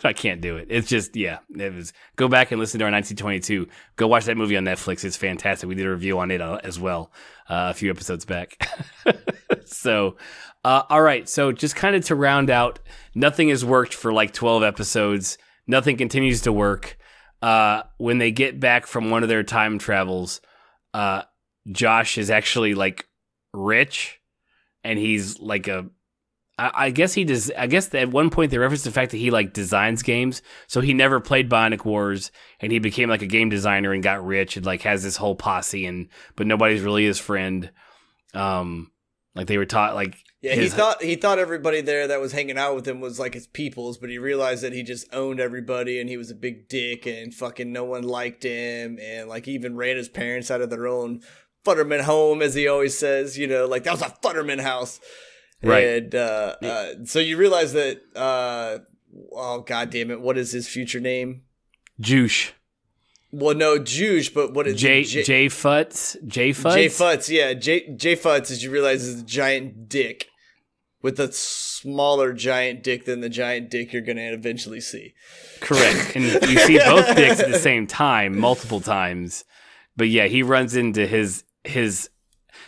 I can't do it. It's just, yeah, it was. Go back and listen to our 1922. Go watch that movie on Netflix. It's fantastic. We did a review on it as well a few episodes back. So, all right. So just kind of to round out, nothing has worked for like 12 episodes. Nothing continues to work. When they get back from one of their time travels, Josh is actually like rich, and he's like I guess he does. I guess at one point they referenced the fact that he like designs games. So he never played Bionic Wars, and he became like a game designer and got rich and like has this whole posse, but nobody's really his friend. Like they were taught, like Yeah, he thought everybody there that was hanging out with him was like his peoples, but he realized that he just owned everybody and he was a big dick and fucking no one liked him, and like he even ran his parents out of their own Futterman home, as he always says, you know, like that was a Futterman house. Right. And so you realize that oh god damn it, what is his future name? Juice. Well, no, Juice, but what is Jay Futz? Jay Futz? Jay Futz, yeah. Jay Futz, as you realize, is a giant dick with a smaller giant dick than the giant dick you're going to eventually see. Correct. And you see both dicks at the same time, multiple times. But yeah, he runs into his.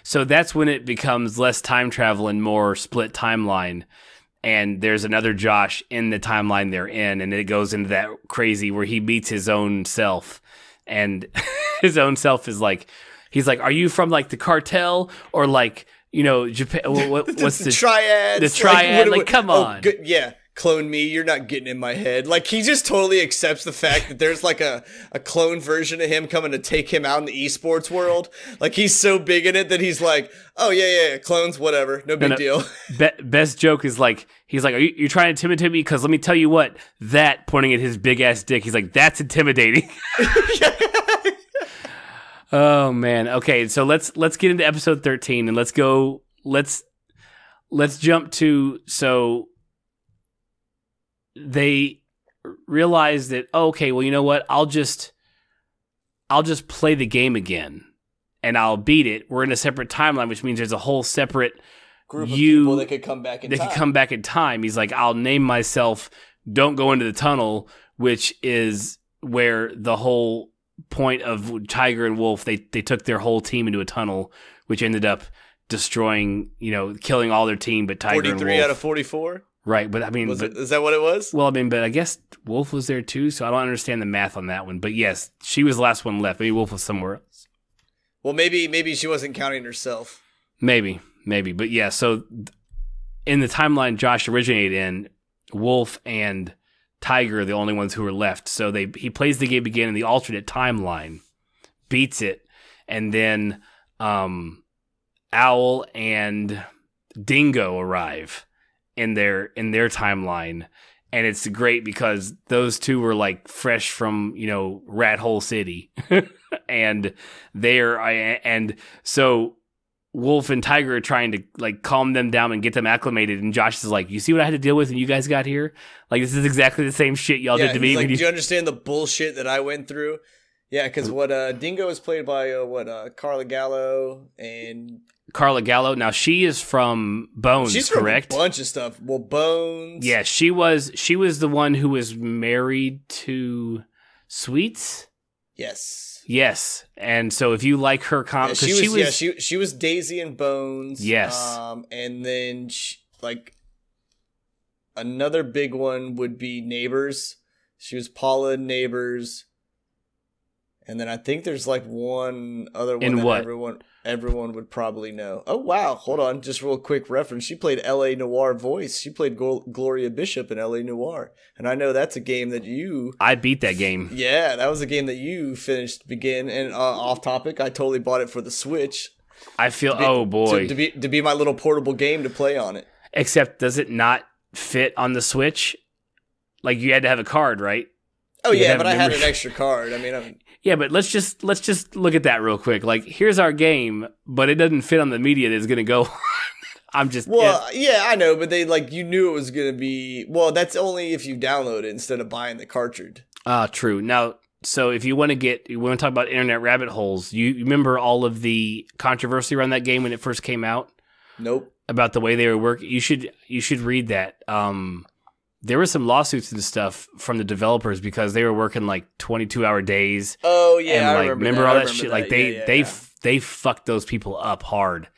So that's when it becomes less time travel and more split timeline. And there's another Josh in the timeline they're in, and it goes into that crazy where he meets his own self, and his own self is like, he's like, "Are you from like the cartel or like, you know, Japan? What's the triad? The triad? Like, come on, good, yeah." Clone me, you're not getting in my head. Like, he just totally accepts the fact that there's like a clone version of him coming to take him out in the esports world. Like, he's so big in it that he's like, oh yeah, clones, whatever, no big deal. Best joke is like, he's like, are you trying to intimidate me? Because let me tell you what, that, pointing at his big ass dick, he's like, that's intimidating. Oh man. Okay, so let's get into episode 13 and let's jump to, so they realize that, okay, well, you know what? I'll just play the game again, and I'll beat it. We're in a separate timeline, which means there's a whole separate group of people that could come back in time. They could come back in time. He's like, I'll name myself Don't Go Into the Tunnel, which is where the whole point of Tiger and Wolf, they took their whole team into a tunnel, which ended up destroying, you know, killing all their team, but Tiger and Wolf. 43 out of 44? Right, but I mean... Is that what it was? Well, I mean, but I guess Wolf was there too, so I don't understand the math on that one. But yes, she was the last one left. Maybe Wolf was somewhere else. Well, maybe she wasn't counting herself. Maybe. But yeah, so in the timeline Josh originated in, Wolf and Tiger are the only ones who are left. So he plays the game again in the alternate timeline, beats it, and then Owl and Dingo arrive in their timeline, and it's great because those two were like fresh from, you know, Rat Hole City, and so Wolf and Tiger are trying to like calm them down and get them acclimated, and Josh is like, "You see what I had to deal with when you guys got here? Like, this is exactly the same shit y'all did to me." Like, do you understand the bullshit that I went through? Yeah, because Dingo is played by Carla Gallo and. Carla Gallo. Now she is from Bones, she's correct? From a bunch of stuff. Well, Bones. Yeah, she was the one who was married to Sweets. Yes. And so if you like her she was Daisy and Bones. Yes. And then like another big one would be Neighbors. She was Paula in Neighbors. And then I think there's like one other one that everyone would probably know. Oh, wow. Hold on. Just real quick reference. She played L.A. Noire voice. She played Gloria Bishop in L.A. Noire. And I know that's a game that I beat that game. Yeah, that was a game that you finished begin. And off topic, I totally bought it for the Switch. I feel, oh boy. To be my little portable game to play on it. Except, does it not fit on the Switch? Like, you had to have a card, right? Oh, yeah, but I had an extra card. I mean, yeah, but let's just look at that real quick. Like, here's our game, but it doesn't fit on the media that's going to go. Yeah, I know, but they you knew it was going to be. Well, that's only if you download it instead of buying the cartridge. True. Now, so if you want to talk about internet rabbit holes, you remember all of the controversy around that game when it first came out? Nope. About the way they were working. You should read that. There were some lawsuits and stuff from the developers because they were working like 22-hour days. Oh yeah, and, remember all that shit. Like they fucked those people up hard.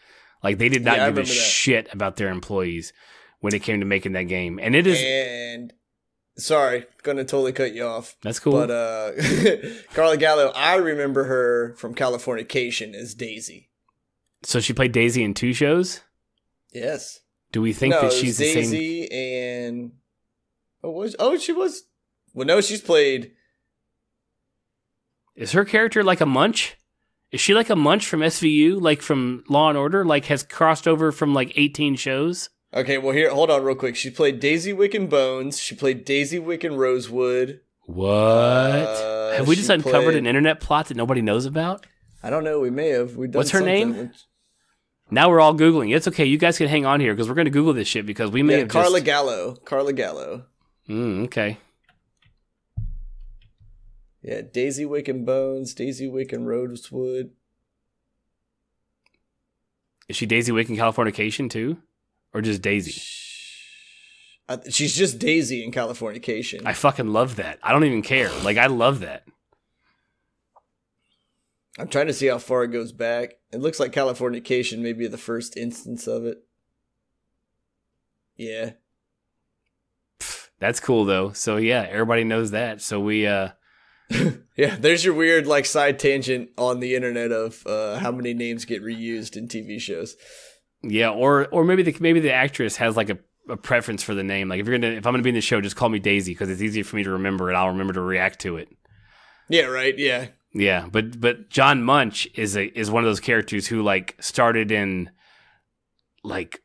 Like they did not give a shit about their employees when it came to making that game. And it is. And sorry, gonna totally cut you off. That's cool. But Carla Gallo, I remember her from Californication as Daisy. So she played Daisy in 2 shows? Yes. Do we think that she's the same? Daisy and. She was. Well, no, she's played. Is her character like a munch Is she like a Munch from SVU, like from Law and Order, like has crossed over from like 18 shows? Okay, well here, hold on real quick. She played Daisy Wick in Bones. She played Daisy Wick in Rosewood. What? Have we just uncovered an internet plot that nobody knows about? I don't know. We may have. We've done What's her name? Now we're all Googling. It's okay. You guys can hang on here because we're going to Google this shit because we may have Carla Gallo. Carla Gallo. Okay. Yeah, Daisy Wick and Bones, Daisy Wick and Rosewood. Is she Daisy Wick in Californication too? Or just Daisy? She's just Daisy in Californication. I fucking love that. I don't even care. Like, I love that. I'm trying to see how far it goes back. It looks like Californication may be the first instance of it. Yeah. That's cool, though. So, yeah, everybody knows that. So, we... Yeah, there's your weird like side tangent on the internet of how many names get reused in TV shows. Yeah, or maybe the actress has like a preference for the name. Like if I'm gonna be in the show, just call me Daisy because it's easier for me to remember and I'll remember to react to it. Yeah, right. Yeah, yeah. But John Munch is one of those characters who like started in like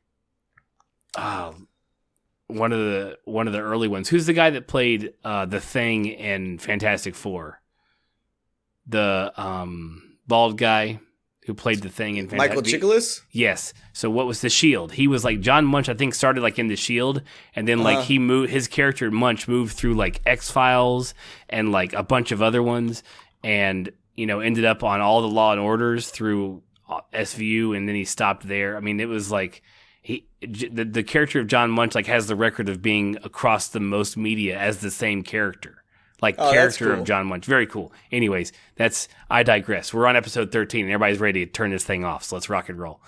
one of the early ones. Who's the guy that played the Thing in Fantastic Four? The bald guy who played the Thing in Fantastic Michael Chiklis? Yes. So what was the Shield? He was like John Munch, I think, started like in the Shield, and then like he moved his character Munch moved through like X-Files and like a bunch of other ones, and ended up on all the Law and Orders through SVU, and then he stopped there. I mean, it was like the character of John Munch like has the record of being across the most media as the same character. Like character of John Munch. Very cool. Anyways, I digress. We're on episode 13 and everybody's ready to turn this thing off. So let's rock and roll.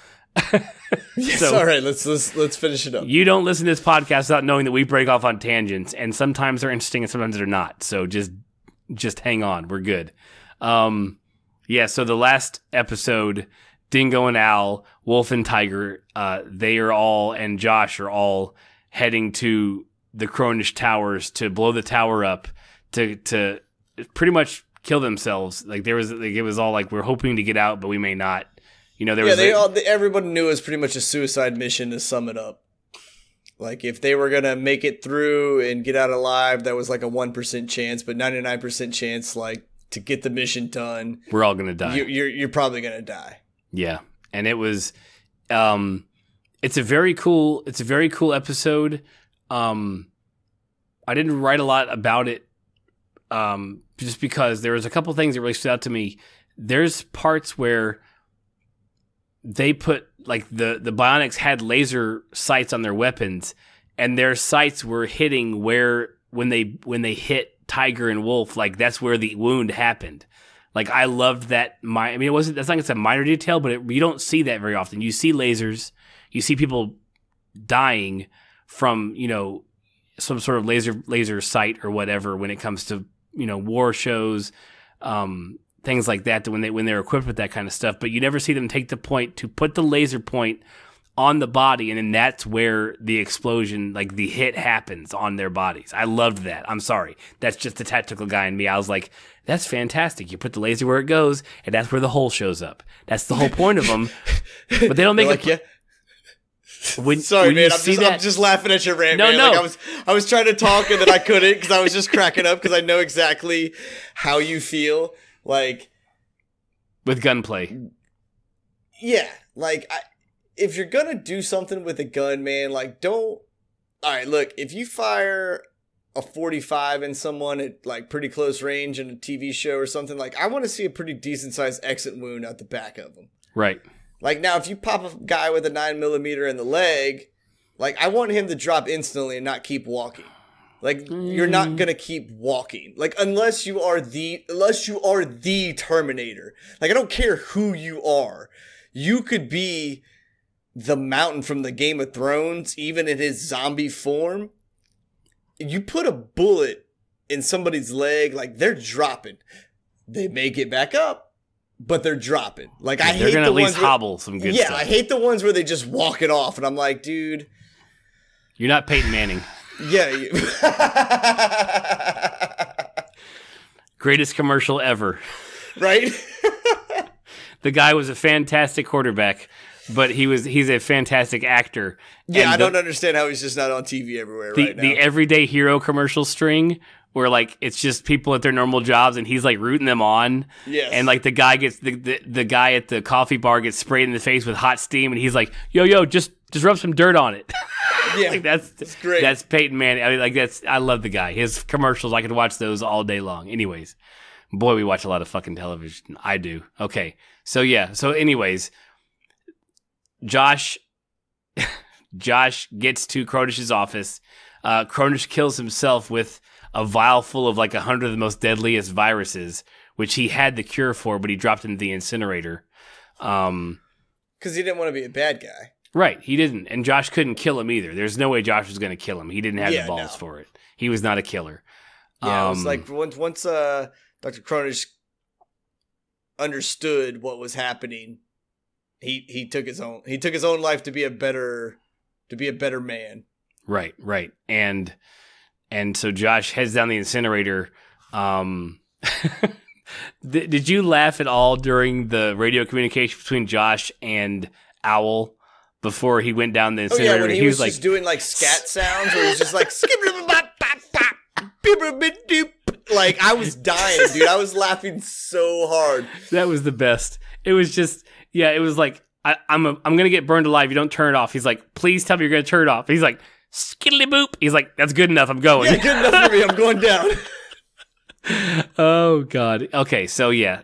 Yes, all right. Let's finish it up. You don't listen to this podcast without knowing that we break off on tangents, and sometimes they're interesting and sometimes they're not. So just hang on. We're good. Yeah. So the last episode, Dingo and Al, Wolf and Tiger, they are all, and Josh are all heading to the Cronish Towers to blow the tower up to pretty much kill themselves. Like it was all like, we're hoping to get out, but we may not. Everybody knew it was pretty much a suicide mission to sum it up. Like if they were gonna make it through and get out alive, that was like a 1% chance, but 99% chance like to get the mission done. We're all gonna die. You're probably gonna die. Yeah, and it was, it's a very cool episode. I didn't write a lot about it, just because there was a couple things that really stood out to me. There's parts where they put like the Bionics had laser sights on their weapons, and their sights were hitting when they hit Tiger and Wolf, like that's where the wound happened. Like I loved that. That's not a minor detail, but you don't see that very often. You see lasers, you see people dying from some sort of laser sight or whatever when it comes to war shows, things like that. When they're equipped with that kind of stuff, but you never see them take the point to put the laser point on the body, and then that's where the explosion, like the hit, happens on their bodies. I loved that. I'm sorry, that's just the tactical guy in me. I was like, that's fantastic. You put the laser where it goes, and that's where the hole shows up. That's the whole point of them. But they don't make it. Yeah. Sorry, man. I'm just laughing at your rant, man. No. Like I was trying to talk and then I couldn't because I was just cracking up because I know exactly how you feel. Like with gunplay. Yeah, like if you're gonna do something with a gun, man, like don't. All right, look. If you fire a 45 in someone at like pretty close range in a TV show or something, like I want to see a pretty decent sized exit wound out the back of them. Right. Like now, if you pop a guy with a 9mm in the leg, like I want him to drop instantly and not keep walking. Like you're not gonna keep walking. Like unless you are the Terminator. Like I don't care who you are. You could be the Mountain from the Game of Thrones, even in his zombie form. You put a bullet in somebody's leg, like they're dropping. They may get back up, but they're dropping. Like I hate they're gonna the at least ones hobble some good stuff. Yeah, I hate the ones where they just walk it off, and I'm like, dude, you're not Peyton Manning. Yeah. Greatest commercial ever. Right? the guy was a fantastic quarterback, but he's a fantastic actor. Yeah, and I don't understand how he's just not on TV everywhere right now. The everyday hero commercial string where like it's just people at their normal jobs and he's like rooting them on. Yes. And like the guy gets the guy at the coffee bar gets sprayed in the face with hot steam and he's like, yo, just rub some dirt on it. Yeah, like that's great. That's Peyton Manning. I mean, like I love the guy. His commercials, I could watch those all day long. Anyways, boy, we watch a lot of fucking television. I do. Okay, so yeah. So anyways, Josh gets to Cronish's office. Cronish kills himself with a vial full of like 100 of the most deadliest viruses, which he had the cure for, but he dropped into the incinerator. Because he didn't want to be a bad guy. Right, he didn't. And Josh couldn't kill him either. There's no way Josh was going to kill him. He didn't have the balls for it. He was not a killer. Yeah, it was like once Dr. Cronish understood what was happening, he took his own life to be a better man. Right. And so Josh heads down the incinerator. Did you laugh at all during the radio communication between Josh and Owl before he went down the incinerator? Oh yeah, when he was like, just doing like scat sounds where he was just like like I was dying, dude. I was laughing so hard. That was the best. It was just it was like I'm gonna get burned alive. You don't turn it off. He's like, please tell me you're gonna turn it off. He's like, skiddly boop. He's like, that's good enough. I'm going. Yeah, good enough for me. I'm going down. Oh God. Okay, so yeah,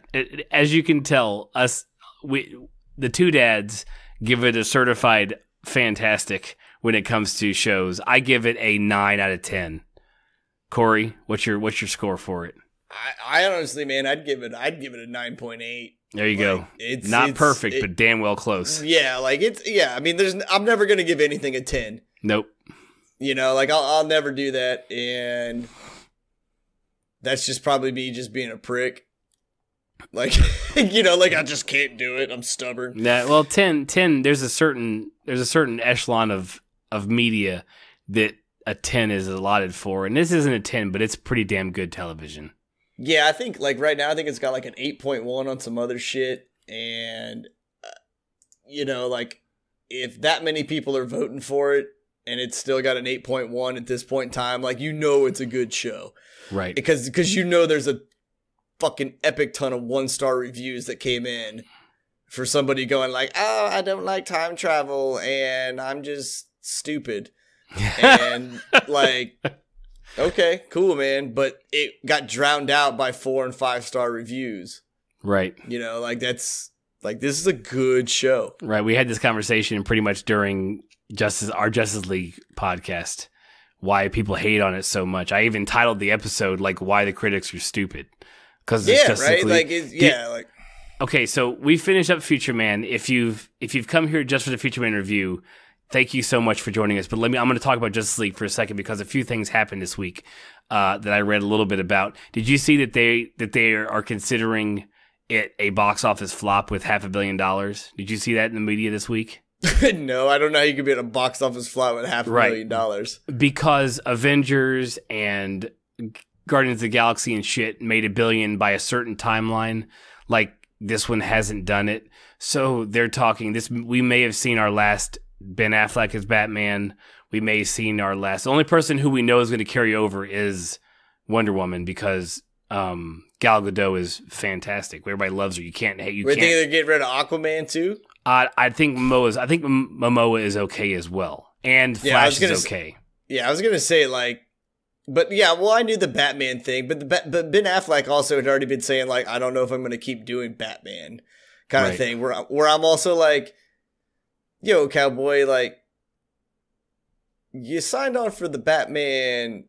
as you can tell, the two dads give it a certified fantastic when it comes to shows. I give it a 9 out of 10. Corey, what's your score for it? I honestly, man, I'd give it a 9.8. There you go. It's not perfect, but damn well close. Yeah, like I mean, I'm never gonna give anything a 10. Nope. You know, like I'll never do that, and that's just probably me just being a prick. Like, you know, like I just can't do it. I'm stubborn. Yeah, well, 10, there's a certain echelon of media that a 10 is allotted for, and this isn't a 10, but it's pretty damn good television. Yeah, I think like right now, I think it's got like an 8.1 on some other shit, and you know, like if that many people are voting for it, and it's still got an 8.1 at this point in time, like you know it's a good show, right? Because you know there's a fucking epic ton of 1-star reviews that came in for somebody going like, oh, I don't like time travel and I'm just stupid. And like, okay, cool, man. But it got drowned out by 4- and 5-star reviews. Right. You know, like that's like, this is a good show. Right. We had this conversation pretty much during our Justice League podcast, why people hate on it so much. I even titled the episode like "Why the Critics Are Stupid." Because right, like okay, so we finished up Future Man. If you've come here just for the Future Man review, thank you so much for joining us. But I'm going to talk about Justice League for a second because a few things happened this week that I read a little bit about. Did you see that they are considering it a box office flop with $500 million? Did you see that in the media this week? No, I don't know how you could be at a box office flop with $500 million. Because Avengers and Guardians of the Galaxy and shit made $1 billion by a certain timeline. Like this one hasn't done it. So they're talking this. We may have seen our last Ben Affleck as Batman. We may have seen our last. The only person who we know is going to carry over is Wonder Woman because Gal Gadot is fantastic. Everybody loves her. You can't hate. You We're can't. thinking they're getting rid of Aquaman too. I think Momoa is okay as well, and Flash is okay. I was gonna say like. But yeah, well, I knew the Batman thing, but but Ben Affleck also had already been saying like, I don't know if I'm going to keep doing Batman kind of thing. Where I'm also like, yo, cowboy, like, you signed on for the Batman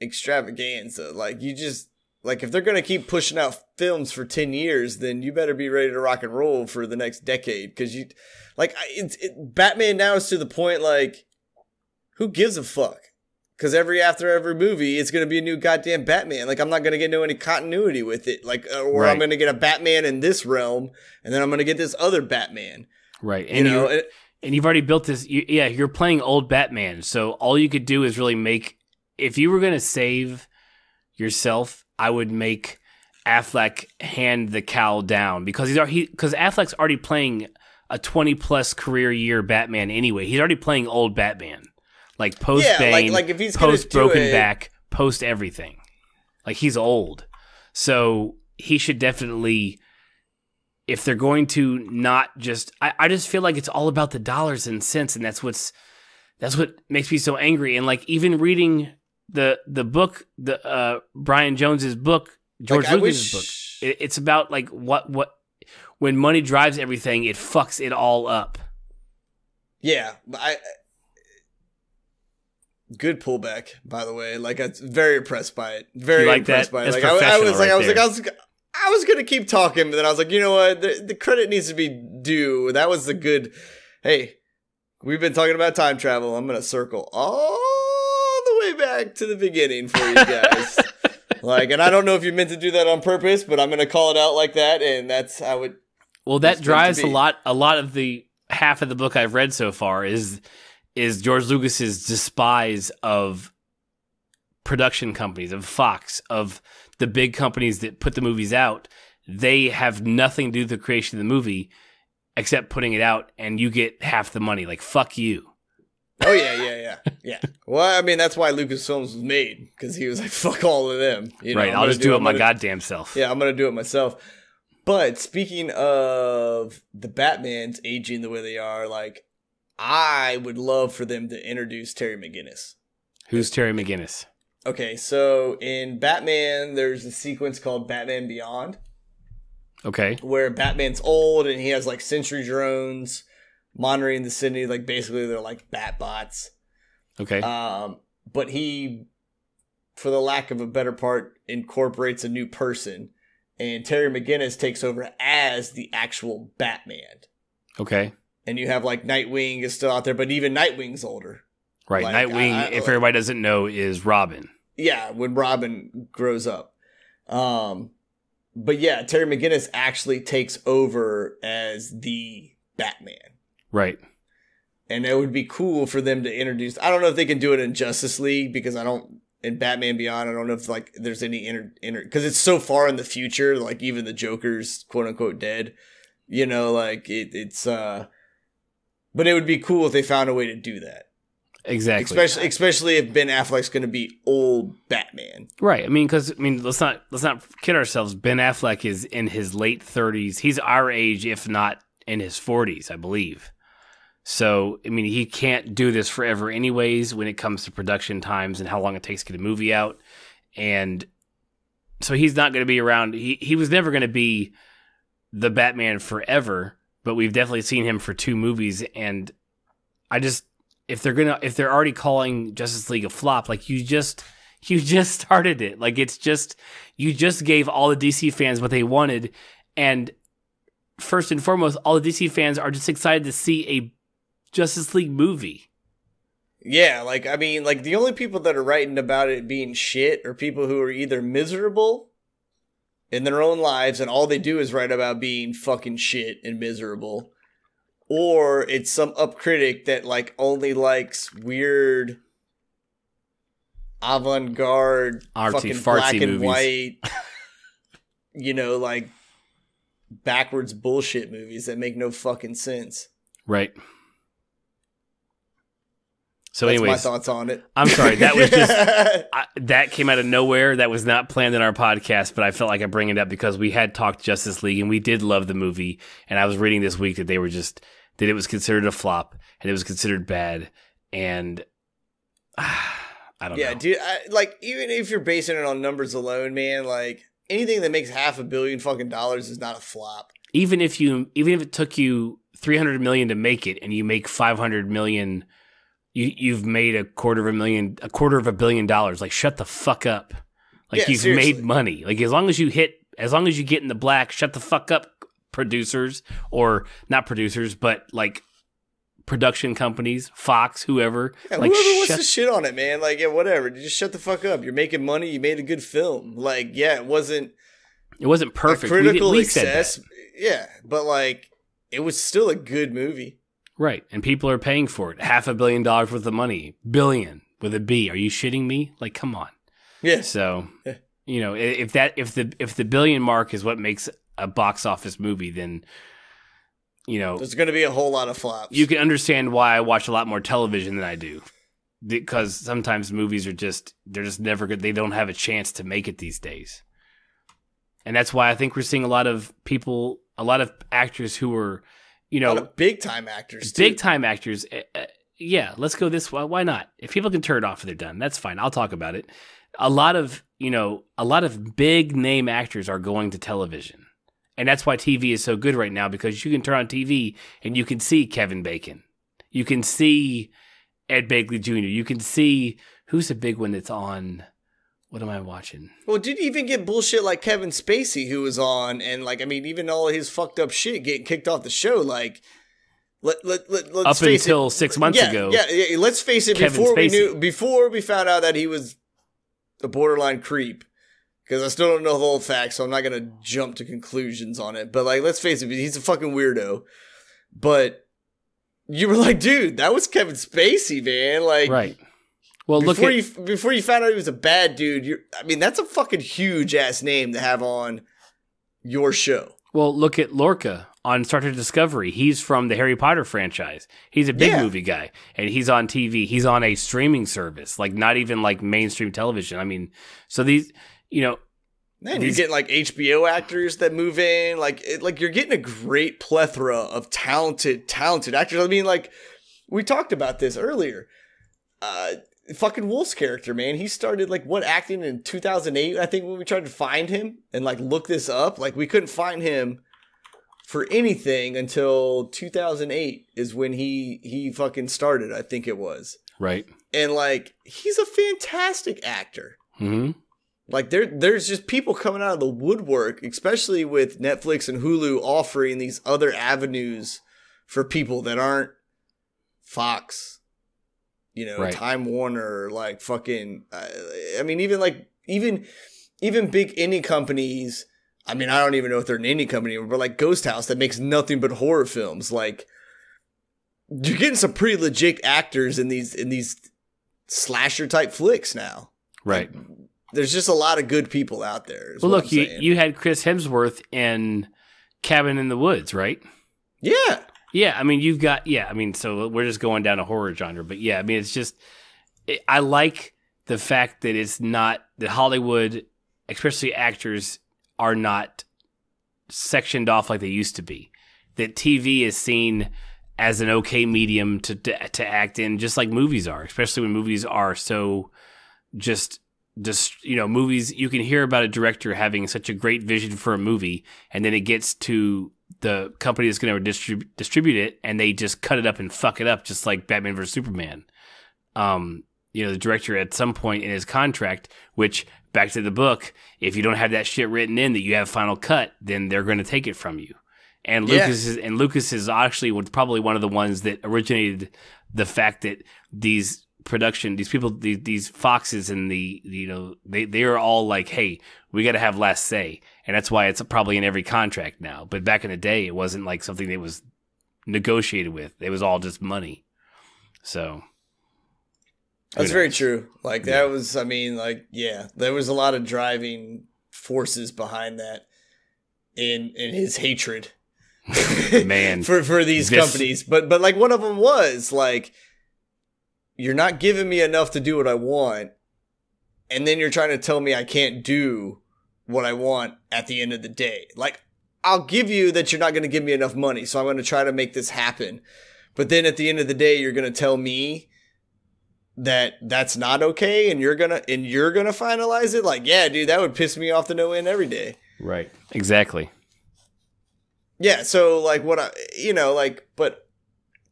extravaganza. Like, you just like if they're going to keep pushing out films for 10 years, then you better be ready to rock and roll for the next decade because you like Batman now is to the point like, who gives a fuck? Because after every movie, it's going to be a new goddamn Batman. Like, I'm not going to get into any continuity with it. Like, or I'm going to get a Batman in this realm, and then I'm going to get this other Batman. Right. And and you've already built this. You're playing old Batman. So all you could do is really if you were going to save yourself, I would make Affleck hand the cowl down because because Affleck's already playing a 20+ career year Batman anyway. He's already playing old Batman, like post Bane, like if he's post Broken Back, post everything. Like he's old, so he should definitely. If they're going to not just, I just feel like it's all about the dollars and cents, and that's what makes me so angry. And like even reading the book, Brian Jones's book, George Lucas's book, it's about like what when money drives everything, it fucks it all up. Yeah, good pullback, by the way. Like I'm very impressed by it. Very impressed by it. Like I was gonna keep talking, but then I was like, you know what? The credit needs to be due. That was the good. Hey, we've been talking about time travel. I'm gonna circle all the way back to the beginning for you guys. Like, and I don't know if you meant to do that on purpose, but I'm gonna call it out like that, and that's how it. Well, that drives a lot of the half of the book I've read so far is George Lucas's despise of production companies, of Fox, of the big companies that put the movies out. They have nothing to do with the creation of the movie except putting it out, and you get half the money. Like, fuck you. Oh, yeah. Well, I mean, that's why Lucasfilms was made, because he was like, fuck all of them. You know, right, I'll just do it my goddamn self. Yeah, I'm going to do it myself. But speaking of the Batmans aging the way they are, like, I would love for them to introduce Terry McGinnis. Who's Terry McGinnis? Okay, so in Batman, there's a sequence called Batman Beyond. Okay. Where Batman's old and he has like sentry drones monitoring the city. Like basically they're like Batbots. Okay. But he, for the lack of a better part, incorporates a new person. And Terry McGinnis takes over as the actual Batman. Okay. And you have like Nightwing is still out there, but even Nightwing's older. Right, like, Nightwing, if everybody doesn't know, is Robin. Yeah, when Robin grows up. But yeah, Terry McGinnis actually takes over as the Batman. Right. And it would be cool for them to introduce... I don't know if they can do it in Justice League, because in Batman Beyond, I don't know if like there's any because it's so far in the future, like even the Joker's quote-unquote dead. You know, like it's... But it would be cool if they found a way to do that. Exactly. Especially if Ben Affleck's going to be old Batman. Right. I mean, let's not kid ourselves. Ben Affleck is in his late 30s. He's our age, if not in his 40s, I believe. So, I mean, he can't do this forever anyways when it comes to production times and how long it takes to get a movie out. And so he's not going to be around. He was never going to be the Batman forever, but we've definitely seen him for 2 movies. And I just... If they're already calling Justice League a flop, like you just started it. Like you just gave all the DC fans what they wanted, and first and foremost, all the DC fans are just excited to see a Justice League movie. Yeah, like I mean, like the only people that are writing about it being shit are people who are either miserable in their own lives, and all they do is write about being fucking shit and miserable. Or it's some up critic that like only likes weird avant-garde fucking black and movies. White, you know, like backwards bullshit movies that make no fucking sense. Right. So that's anyways, my thoughts on it. I'm sorry. That was just that came out of nowhere. That was not planned in our podcast, but I felt like I bring it up because we had talked Justice League and we did love the movie. And I was reading this week that they were just that it was considered a flop and it was considered bad. And I don't know. Yeah, dude. Like even if you're basing it on numbers alone, man, like anything that makes $500 million fucking dollars is not a flop. Even if it took you $300 million to make it and you make $500 million. You've made $250 million. Like, shut the fuck up. Like, you've seriously made money. Like, as long as you get in the black, shut the fuck up, producers, or not producers, but like production companies, Fox, whoever. Yeah, like, whoever wants to shit on it, man. Like, yeah, whatever. Just shut the fuck up. You're making money. You made a good film. Like, yeah, it wasn't perfect. Critical success. Yeah, but like, it was still a good movie. Right, and people are paying for it. $500 million worth of money. Billion with a B. Are you shitting me? Like, come on. Yeah. So, You know, if the billion mark is what makes a box office movie, then, you know, there's going to be a whole lot of flops. You can understand why I watch a lot more television than I do, because sometimes movies they're just never good. They don't have a chance to make it these days. And that's why I think we're seeing a lot of actors who are, you know, a lot of big time actors. Big time actors. Yeah, let's go this way. Why not? If people can turn it off if they're done, that's fine. I'll talk about it. A lot of big name actors are going to television. And that's why TV is so good right now, because you can turn on TV and you can see Kevin Bacon. You can see Ed Begley Jr. You can see, who's the big one that's on? What am I watching? Well, did you even get bullshit like Kevin Spacey, who was on, and like, I mean, even all his fucked up shit getting kicked off the show, like, let's up face until it. 6 months ago. Yeah, let's face it, before we found out that he was a borderline creep, because I still don't know the whole facts, so I'm not going to jump to conclusions on it. But, like, let's face it, he's a fucking weirdo. But you were like, dude, that was Kevin Spacey, man. Like, right. Well, before you found out he was a bad dude, that's a fucking huge-ass name to have on your show. Well, look at Lorca on Star Trek Discovery. He's from the Harry Potter franchise. He's a big movie guy, and he's on TV. He's on a streaming service, like not even like mainstream television. I mean, so these, you know, man, you're getting like HBO actors that move in, like you're getting a great plethora of talented actors. I mean, like we talked about this earlier. Fucking Wolf's character, man. He started acting in 2008, I think, when we tried to find him and like look this up. Like we couldn't find him for anything until 2008 is when he fucking started, I think it was. Right. And like he's a fantastic actor. Mm-hmm. Like there's just people coming out of the woodwork, especially with Netflix and Hulu offering these other avenues for people that aren't Fox. You know, right. Time Warner, like fucking, even big indie companies. I mean, I don't even know if they're an indie company, but like Ghost House that makes nothing but horror films. Like, you're getting some pretty legit actors in these slasher type flicks now. Right. Like, there's just a lot of good people out there. Well, look, you had Chris Hemsworth in Cabin in the Woods, right? Yeah. Yeah, I mean, so we're just going down a horror genre. But yeah, I mean, it's just, I like the fact that it's not, that Hollywood, especially actors, are not sectioned off like they used to be. That TV is seen as an okay medium to act in, just like movies are, especially when movies are so just, you know, movies, you can hear about a director having such a great vision for a movie, and then it gets to the company that's going to distribute it, and they just cut it up and fuck it up, just like Batman vs. Superman. You know, the director at some point in his contract, which, back to the book, if you don't have that shit written in that you have final cut, then they're going to take it from you. And Lucas is actually probably one of the ones that originated the fact that these people, these Foxes and they are all like, hey, we got to have last say. And that's why it's probably in every contract now. But back in the day, it wasn't like something that was negotiated with. It was all just money. So that's very true. Like that was, I mean, like, yeah, there was a lot of driving forces behind that in his hatred, man, for these companies. But like one of them was like, you're not giving me enough to do what I want, and then you're trying to tell me I can't do what I want at the end of the day. Like, I'll give you that you're not going to give me enough money, so I'm going to try to make this happen. But then at the end of the day, you're going to tell me that that's not okay, and you're gonna finalize it. Like, yeah, dude, that would piss me off to no end every day. Right. Exactly. Yeah. So like, but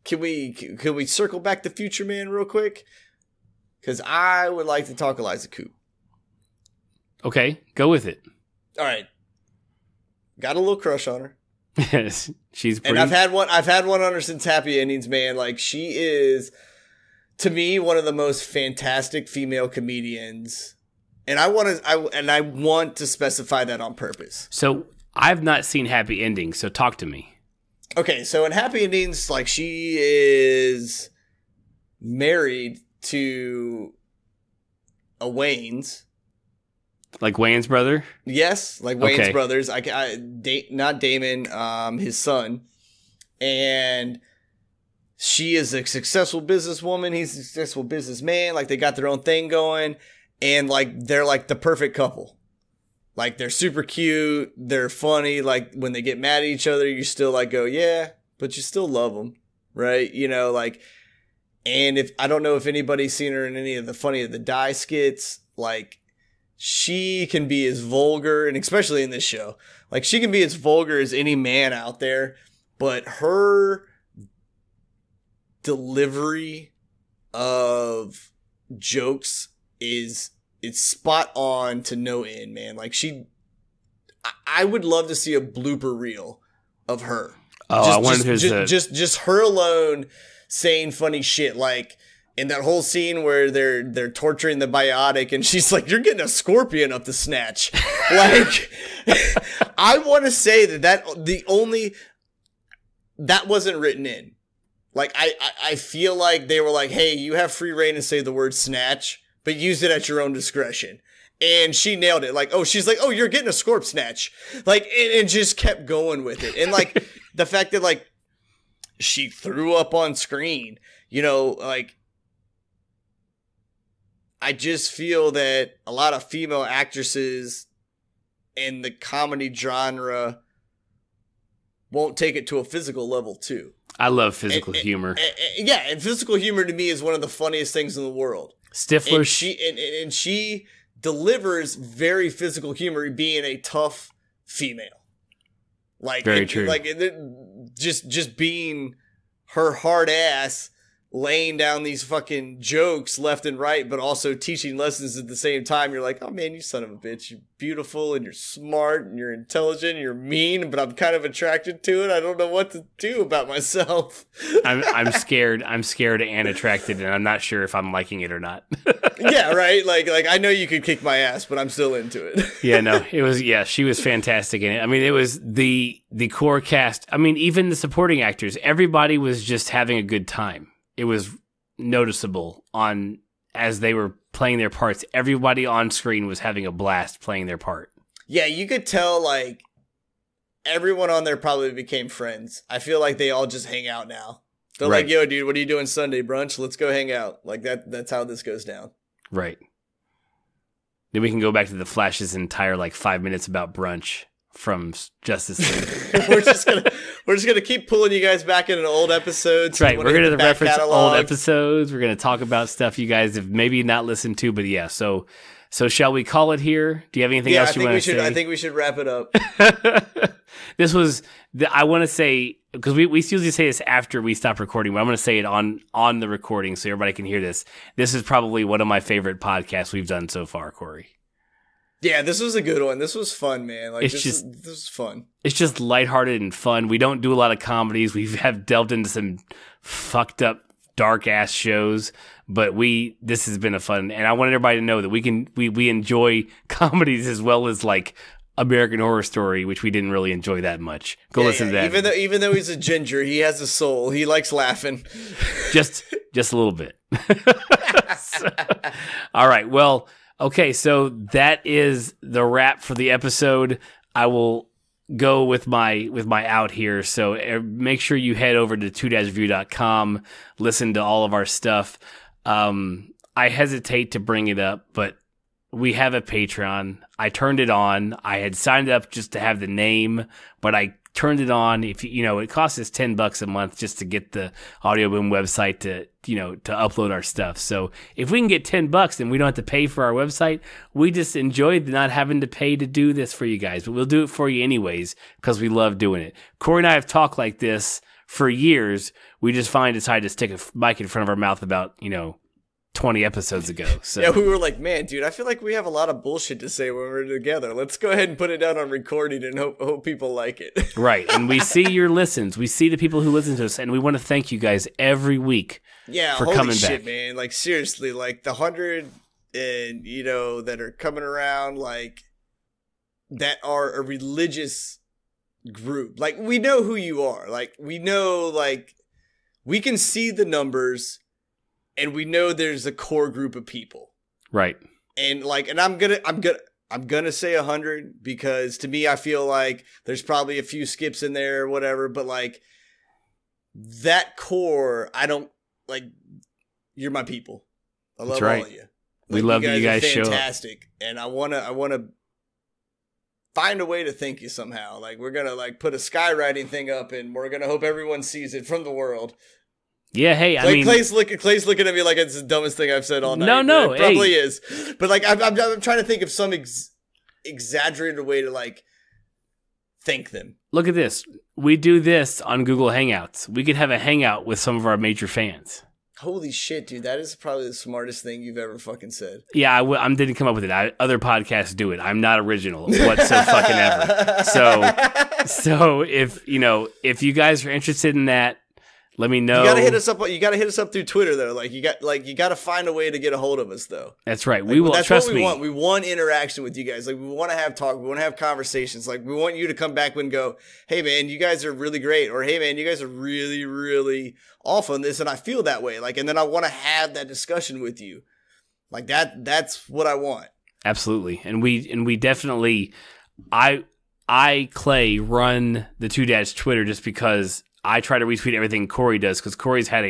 can we circle back to Future Man real quick? Because I would like to talk Eliza Coupe. Okay, go with it. All right. Got a little crush on her. Yes, she's pretty. And I've had one on her since Happy Endings, man. Like, she is, to me, one of the most fantastic female comedians. And I want to specify that on purpose. So I've not seen Happy Endings, so talk to me. Okay, so in Happy Endings, like, she is married to a Wayans. Like Wayne's brother? Yes, like Wayne's Okay. brothers. Not Damon, his son. And she is a successful businesswoman. He's a successful businessman. Like, they got their own thing going. And, like, they're, like, the perfect couple. Like, they're super cute. They're funny. Like, when they get mad at each other, you still, like, go, yeah, but you still love them. Right? You know, like, and I don't know if anybody's seen her in any of the Funny of the Die skits. Like, she can be as vulgar, and especially in this show, like, she can be as vulgar as any man out there. But her delivery of jokes it's spot on to no end, man. Like, I would love to see a blooper reel of her. Oh, I wonder just her alone saying funny shit. Like, in that whole scene where they're torturing the biotic, and she's like, "You're getting a scorpion up the snatch." Like, I want to say that wasn't written in. Like, I feel like they were like, hey, you have free reign to say the word snatch, but use it at your own discretion. And she nailed it. Like, she's like, you're getting a scorp snatch. Like, and just kept going with it. And, like, the fact that, like, she threw up on screen, you know, like, I just feel that a lot of female actresses in the comedy genre won't take it to a physical level, too. I love physical humor. And physical humor to me is one of the funniest things in the world. Stifler. And she delivers very physical humor, being a tough female. Like, very true. Like, just being her hard ass, laying down these fucking jokes left and right, but also teaching lessons at the same time. You're like, oh man, you son of a bitch. You're beautiful and you're smart and you're intelligent and you're mean, but I'm kind of attracted to it. I don't know what to do about myself. I'm scared. I'm scared and attracted, and I'm not sure if I'm liking it or not. Yeah, right? Like I know you could kick my ass, but I'm still into it. Yeah, no, it was, she was fantastic in it. I mean, it was the core cast. I mean, even the supporting actors, everybody was just having a good time. It was noticeable as they were playing their parts. Everybody on screen was having a blast playing their part. Yeah, you could tell, like, everyone on there probably became friends. I feel like they all just hang out now. They're like, yo, dude, what are you doing Sunday brunch? Let's go hang out. Like, that's how this goes down. Right. Then we can go back to the Flash's entire, like, 5 minutes about brunch from Justice League. we're just gonna keep pulling you guys back into old episodes. Right, we're gonna reference old episodes. We're gonna talk about stuff you guys have maybe not listened to, but yeah. So shall we call it here? Do you have anything else you want to say? I think we should wrap it up. This was I want to say, because we usually say this after we stop recording, but I'm going to say it on the recording so everybody can hear this. This is probably one of my favorite podcasts we've done so far, Corey. Yeah, this was a good one. This was fun, man. Like, this was fun. It's just lighthearted and fun. We don't do a lot of comedies. We have delved into some fucked up, dark ass shows, but this has been a fun. And I want everybody to know that we enjoy comedies as well as, like, American Horror Story, which we didn't really enjoy that much. Go listen to that. Even though he's a ginger, he has a soul. He likes laughing. just a little bit. All right. Well. Okay, so that is the wrap for the episode. I will go with my out here. So make sure you head over to 2-review.com, listen to all of our stuff. I hesitate to bring it up, but we have a Patreon. I turned it on. I had signed up just to have the name, but I turned it on. If it costs us $10 a month just to get the Audio Boom website to upload our stuff. So if we can get $10 and we don't have to pay for our website, we just enjoy not having to pay to do this for you guys. But we'll do it for you anyways because we love doing it. Corey and I have talked like this for years. We just finally decided to stick a mic in front of our mouth about 20 episodes ago. So yeah, we were like, man, dude, I feel like we have a lot of bullshit to say when we're together. Let's go ahead and put it out on recording and hope people like it. Right. And we see your listens. We see the people who listen to us, and we want to thank you guys every week for coming back. Man. Like, seriously, like the 100 and that are coming around, like, that are a religious group. Like, we know who you are. Like, we know, like, we can see the numbers. And we know there's a core group of people. Right. And like, and I'm gonna I'm going to say 100 because to me, I feel like there's probably a few skips in there or whatever, but like that core, I don't like, you're my people. I love all of you. Like, we love that you guys show up. Fantastic. And I want to find a way to thank you somehow. Like we're going to like put a skywriting thing up and we're going to hope everyone sees it from the world. Yeah, hey, Clay's looking at me like it's the dumbest thing I've said all night. No, it probably is. But like, I'm trying to think of some exaggerated way to like thank them. Look at this. We do this on Google Hangouts. We could have a hangout with some of our major fans. Holy shit, dude! That is probably the smartest thing you've ever fucking said. Yeah, I didn't come up with it. Other podcasts do it. I'm not original whatsoever. So if you guys are interested in that, let me know. You gotta hit us up. You gotta hit us up through Twitter though. You gotta find a way to get a hold of us though. That's right. We will. That's trust what we me. want. We want interaction with you guys. Like we want to have talk. We want to have conversations. Like we want you to come back and go, "Hey man, you guys are really great," or "Hey man, you guys are really, really off on this," and I feel that way. Like, and then I want to have that discussion with you. Like that. That's what I want. Absolutely, and we definitely. Clay run the Two Dads Twitter just because I try to retweet everything Corey does because Corey's had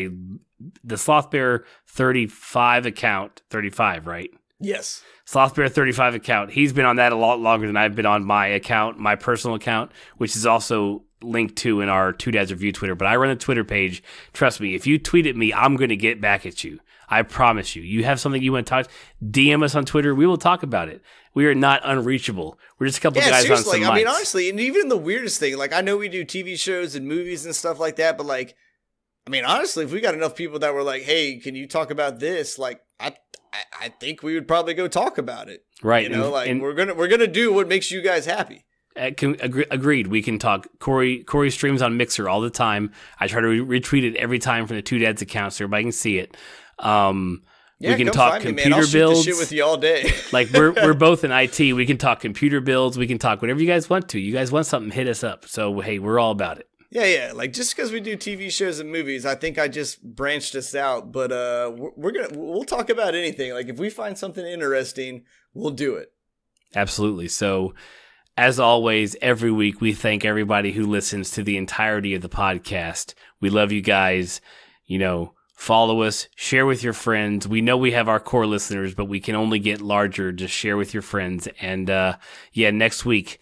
the Sloth Bear 35 account, 35, right? Yes. Sloth Bear 35 account. He's been on that a lot longer than I've been on my account, my personal account, which is also linked to in our Two Dads Review Twitter. But I run a Twitter page. Trust me, if you tweet at me, I'm going to get back at you. I promise you. You have something you want to talk, DM us on Twitter. We will talk about it. We are not unreachable. We're just a couple guys on some mics. I mean, honestly, and even the weirdest thing, like I know we do TV shows and movies and stuff like that, but like, I mean, honestly, if we got enough people that were like, "Hey, can you talk about this?" Like, I think we would probably go talk about it. Right. We're gonna do what makes you guys happy. Agreed. We can talk. Corey streams on Mixer all the time. I try to retweet it every time from the Two Dads account so everybody can see it. Yeah, we can talk computer builds. Shoot this shit with you all day. Like we're both in IT. We can talk computer builds. We can talk whatever you guys want to. You guys want something, hit us up. So hey, we're all about it. Yeah. Like just because we do TV shows and movies, I think I just branched us out. But we'll talk about anything. Like if we find something interesting, we'll do it. Absolutely. So as always, every week we thank everybody who listens to the entirety of the podcast. We love you guys. Follow us, share with your friends. We know we have our core listeners, but we can only get larger. Just share with your friends. And next week,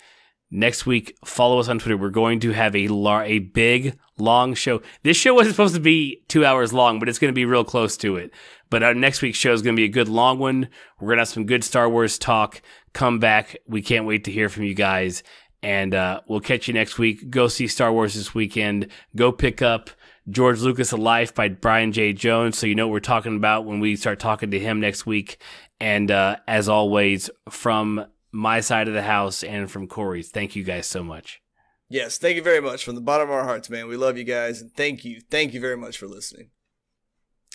follow us on Twitter. We're going to have a big, long show. This show wasn't supposed to be 2 hours long, but it's going to be real close to it. But our next week's show is going to be a good long one. We're going to have some good Star Wars talk. Come back. We can't wait to hear from you guys. And we'll catch you next week. Go see Star Wars this weekend. Go pick up George Lucas A Life by Brian J. Jones, so you know what we're talking about when we start talking to him next week. And as always, from my side of the house and from Corey's, thank you guys so much. Yes, thank you very much. From the bottom of our hearts, man. We love you guys, and thank you very much for listening.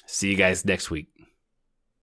See you guys next week.